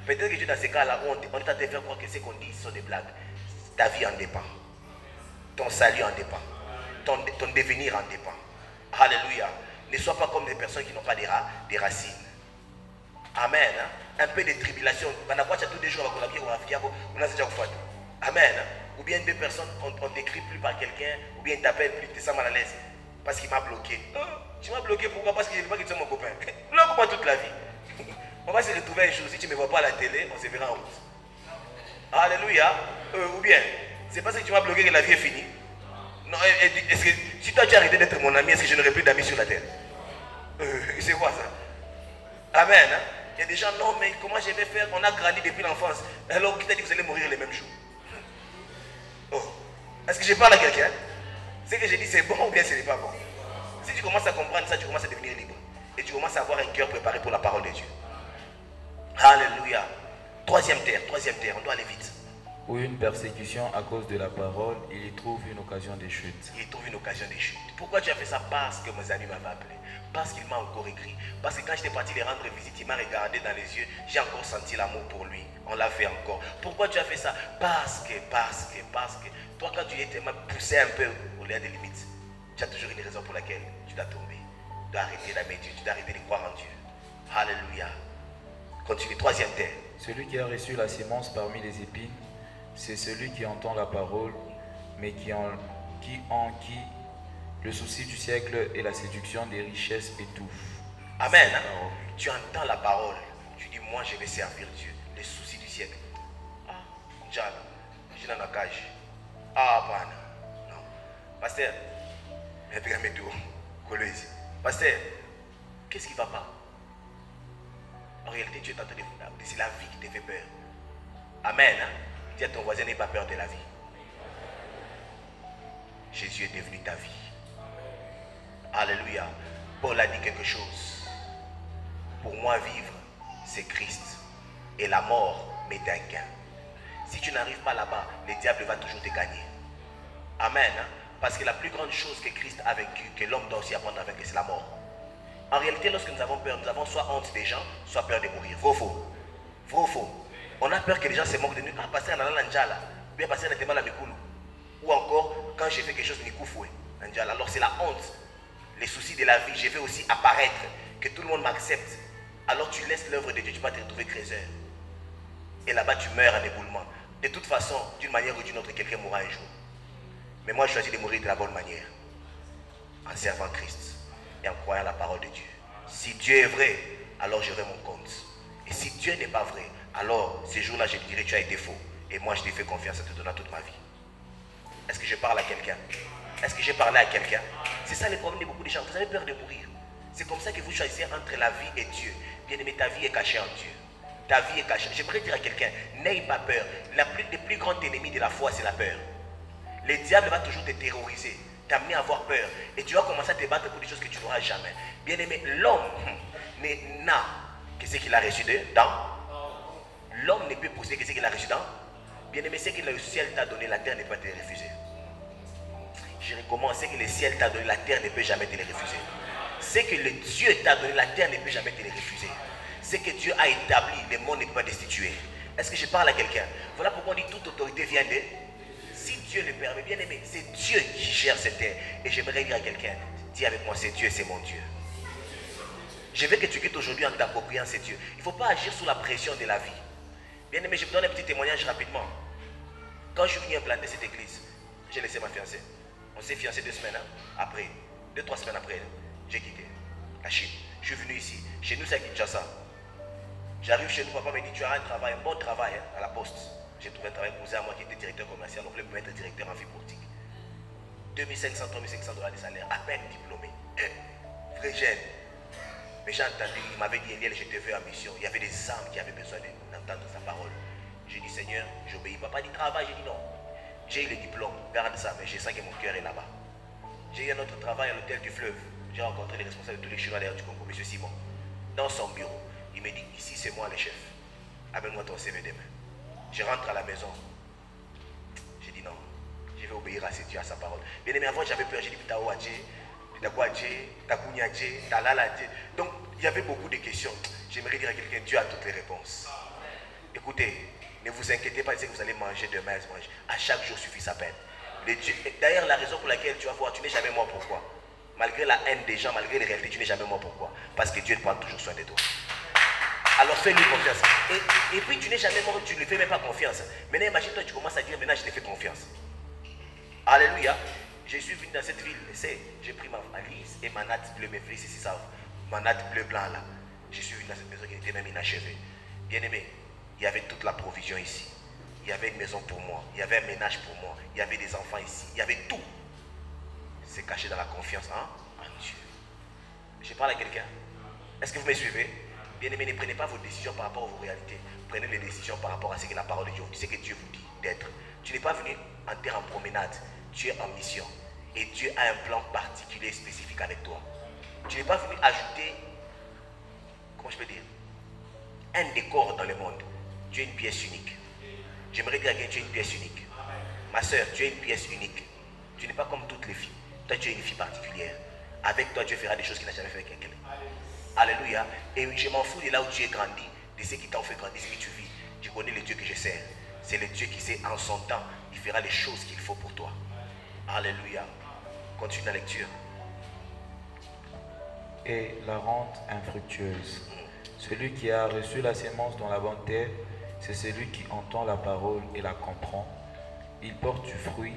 Peut-être que Dieu, dans ces cas-là, on est en train de faire croire que ce qu'on dit sont des blagues. Ta vie en dépend. Ton salut en dépend. Ton devenir en dépend. Alléluia. Ne sois pas comme des personnes qui n'ont pas des racines. Amen. Hein? Un peu de tribulation. Tous les jours, on a déjà fait. Amen. Ou bien deux personnes, on ne t'écrit plus par quelqu'un, ou bien il t'appelle plus, tu te sens mal à l'aise. Parce qu'il m'a bloqué. Tu m'as bloqué pourquoi? Parce que je ne veux pas que tu sois mon copain. Bloque moi toute la vie. On va se retrouver un jour, si tu ne me vois pas à la télé, on se verra en route. Alléluia. Ou bien, c'est parce que tu m'as bloqué que la vie est finie. Non, est-ce que si toi tu as arrêté d'être mon ami, est-ce que je n'aurai plus d'amis sur la terre? C'est quoi ça? Amen. Hein? Il y a des gens, non, mais comment je vais faire? On a grandi depuis l'enfance. Alors, qui t'a dit que vous allez mourir les mêmes jours? Oh. Est-ce que je parle à quelqu'un? Ce que je dis, c'est bon ou bien ce n'est pas bon? Si tu commences à comprendre ça, tu commences à devenir libre. Et tu commences à avoir un cœur préparé pour la parole de Dieu. Alléluia. Troisième terre, on doit aller vite. Ou une persécution à cause de la parole, il y trouve une occasion de chute. Il trouve une occasion de chute. Pourquoi tu as fait ça? Parce que mes amis m'avaient appelé. Parce qu'il m'a encore écrit. Parce que quand j'étais parti les rendre visite, il m'a regardé dans les yeux. J'ai encore senti l'amour pour lui. On l'a fait encore. Pourquoi tu as fait ça? Parce que. Toi, quand tu étais poussé un peu au-delà des limites, tu as toujours une raison pour laquelle tu dois tomber. Tu dois arrêter d'aimer Dieu. Tu dois arrêter de croire en Dieu. Alléluia. Continue. Troisième terre. Celui qui a reçu la sémence parmi les épines, c'est celui qui entend la parole, mais qui le souci du siècle et la séduction des richesses étouffent. Amen. Hein? Tu entends la parole. Tu dis, moi je vais servir Dieu. Les soucis du siècle. Ah, John, je suis dans la cage. Ah, pan. Non. Pasteur, Pasteur, qu'est-ce qui ne va pas? En réalité, tu es en train de c'est la vie qui te fait peur. Amen. Hein? Dis à ton voisin, n'aie pas peur de la vie. Jésus est devenu ta vie. Alléluia. Paul a dit quelque chose. Pour moi, vivre, c'est Christ. Et la mort m'est un gain. Si tu n'arrives pas là-bas, le diable va toujours te gagner. Amen. Hein? Parce que la plus grande chose que Christ a vaincu, que l'homme doit aussi apprendre à vaincre, c'est la mort. En réalité, lorsque nous avons peur, nous avons soit honte des gens, soit peur de mourir. Vrai ou faux? Vrai ou faux? On a peur que les gens se moquent de nous. Ah, passer en allant l'anjala. Bien passer en étant mal à Mikulu. Ou encore, quand j'ai fait quelque chose, Nikoufoué. Alors c'est la honte, les soucis de la vie. Je vais aussi apparaître, que tout le monde m'accepte. Alors tu laisses l'œuvre de Dieu, tu vas te retrouver créateur. Et là-bas tu meurs en éboulement. De toute façon, d'une manière ou d'une autre, quelqu'un mourra un jour. Mais moi je choisis de mourir de la bonne manière. En servant Christ et en croyant la parole de Dieu. Si Dieu est vrai, alors j'aurai mon compte. Et si Dieu n'est pas vrai, alors ces jours-là je te dirai tu as été faux. Et moi je t'ai fait confiance en te donnant toute ma vie. Est-ce que je parle à quelqu'un? Est-ce que j'ai parlé à quelqu'un? C'est ça le problème de beaucoup de gens. Vous avez peur de mourir. C'est comme ça que vous choisissez entre la vie et Dieu. Bien aimé, ta vie est cachée en Dieu. Ta vie est cachée. J'aimerais dire à quelqu'un, n'aie pas peur. Le plus grand ennemi de la foi, c'est la peur. Le diable va toujours te terroriser, t'amener à avoir peur. Et tu vas commencer à te battre pour des choses que tu n'auras jamais. Bien aimé, l'homme n'a que ce qu'il a reçu dans. L'homme ne peut posséder que ce qu'il a reçu dans. Bien aimé, ce que le ciel t'a donné, la terre ne peut pas te le refuser. Je recommence, ce que le ciel t'a donné, la terre ne peut jamais te le refuser. Ce que le Dieu t'a donné, la terre ne peut jamais te le refuser. Ce que Dieu a établi, le monde ne peut pas destituer. Est-ce que je parle à quelqu'un? Voilà pourquoi on dit toute autorité vient de... Si Dieu le permet, bien aimé, c'est Dieu qui gère cette terre. Et j'aimerais dire à quelqu'un, dis avec moi, c'est Dieu, c'est mon Dieu. Je veux que tu quittes aujourd'hui en t'appropriant c'est Dieu. Il ne faut pas agir sous la pression de la vie. Bien aimé, je vous donne un petit témoignage rapidement. Quand je suis venu implanter cette église, j'ai laissé ma fiancée. On s'est fiancé 2 semaines après. 2-3 semaines après, j'ai quitté la Chine. Je suis venu ici. Chez nous, c'est à Kinshasa. J'arrive chez nous, papa me dit, tu as un travail, un bon travail à la poste. J'ai trouvé un travail posé à moi qui était directeur commercial. On voulait me mettre directeur en fibre optique. 2500-3500 $ de salaire, à peine diplômé. Très jeune. Mais j'ai entendu, il m'avait dit, Eliel, je te veux en mission. Il y avait des âmes qui avaient besoin d'entendre sa parole. J'ai dit, Seigneur, j'obéis. Papa dit, travail. J'ai dit, non. J'ai eu le diplôme, garde ça, mais je sens que mon cœur est là-bas. J'ai eu un autre travail à l'hôtel du Fleuve. J'ai rencontré les responsables de tous les Chinois d'ailleurs du Congo, M. Simon. Dans son bureau, il me dit, ici c'est moi le chef. Amène-moi ton CV demain. Je rentre à la maison. J'ai dit non, je vais obéir à Dieu, à sa parole. Bien aimé, avant j'avais peur, j'ai dit Pitao Adje, Pitako Adje, Takunya Adje, Talala Adje. Donc il y avait beaucoup de questions. J'aimerais dire à quelqu'un, Dieu a toutes les réponses. Écoutez, ne vous inquiétez pas de ce que vous allez manger demain. À chaque jour suffit sa peine. D'ailleurs, la raison pour laquelle tu vas voir, tu n'es jamais mort, pourquoi? Malgré la haine des gens, malgré les réalités, tu n'es jamais mort, pourquoi? Parce que Dieu prend toujours soin de toi. Alors fais-lui confiance. Et puis tu n'es jamais mort, tu ne lui fais même pas confiance. Maintenant imagine-toi, tu commences à dire, maintenant je te fais confiance. Alléluia. Je suis venu dans cette ville, j'ai pris ma valise et ma natte bleue, mes fils ici savent, ma natte bleu blanc là. Je suis venu dans cette maison qui était même inachevée. Bien aimé, il y avait toute la provision ici. Il y avait une maison pour moi, il y avait un ménage pour moi, il y avait des enfants ici, il y avait tout. C'est caché dans la confiance en Dieu. Je parle à quelqu'un. Est-ce que vous me suivez? Bien aimé, ne prenez pas vos décisions par rapport à vos réalités. Prenez les décisions par rapport à ce que la parole de Dieu vous dit, ce que Dieu vous dit d'être. Tu n'es pas venu en terre en promenade, tu es en mission. Et Dieu a un plan particulier, spécifique avec toi. Tu n'es pas venu ajouter, comment je peux dire, un décor dans le monde. Tu es une pièce unique. J'aimerais dire à quelqu'un, tu es une pièce unique. Ma soeur, tu es une pièce unique. Tu n'es pas comme toutes les filles. Toi, tu es une fille particulière. Avec toi, Dieu fera des choses qu'il n'a jamais fait avec quelqu'un. Alléluia. Et je m'en fous de là où tu es grandi, de ce qui t'ont fait grandir, ce que tu vis. Je connais le Dieu que je sers. C'est le Dieu qui sait en son temps, il fera les choses qu'il faut pour toi. Alléluia. Continue la lecture. Et la rendre infructueuse. Celui qui a reçu la sémence dans la bonne terre, c'est celui qui entend la parole et la comprend. Il porte du fruit,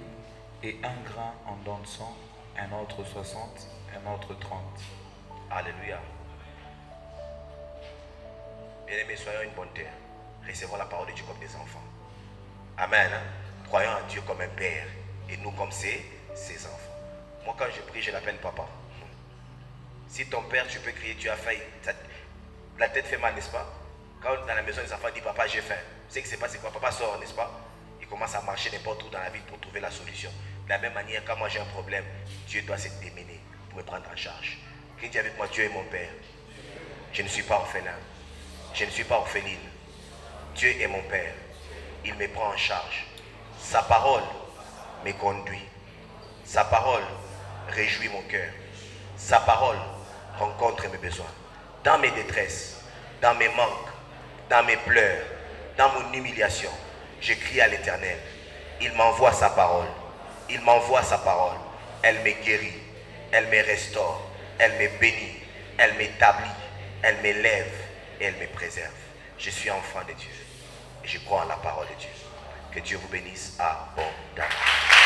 et un grain en donne 100, un autre 60, un autre 30. Alléluia. Bien-aimés, soyons une bonne terre. Recevons la parole de Dieu comme des enfants. Amen. Croyons en Dieu comme un père et nous comme ses enfants. Moi, quand je prie, je l'appelle papa. Si ton père, tu peux crier, tu as faim, la tête fait mal, n'est-ce pas? Quand dans la maison, les enfants disent papa, j'ai faim. Tu sais que c'est pas c'est quoi? Papa sort, n'est-ce pas? Il commence à marcher n'importe où dans la vie pour trouver la solution. De la même manière, quand moi j'ai un problème, Dieu doit se démener pour me prendre en charge. Qui dit avec moi, Dieu est mon père. Je ne suis pas orphelin. Je ne suis pas orpheline. Dieu est mon père. Il me prend en charge. Sa parole me conduit. Sa parole réjouit mon cœur. Sa parole rencontre mes besoins. Dans mes détresses, dans mes manques, dans mes pleurs, dans mon humiliation, je crie à l'Éternel. Il m'envoie sa parole. Il m'envoie sa parole. Elle me guérit, elle me restaure, elle me bénit, elle m'établit, elle m'élève et elle me préserve. Je suis enfant de Dieu et je crois en la parole de Dieu. Que Dieu vous bénisse abondamment.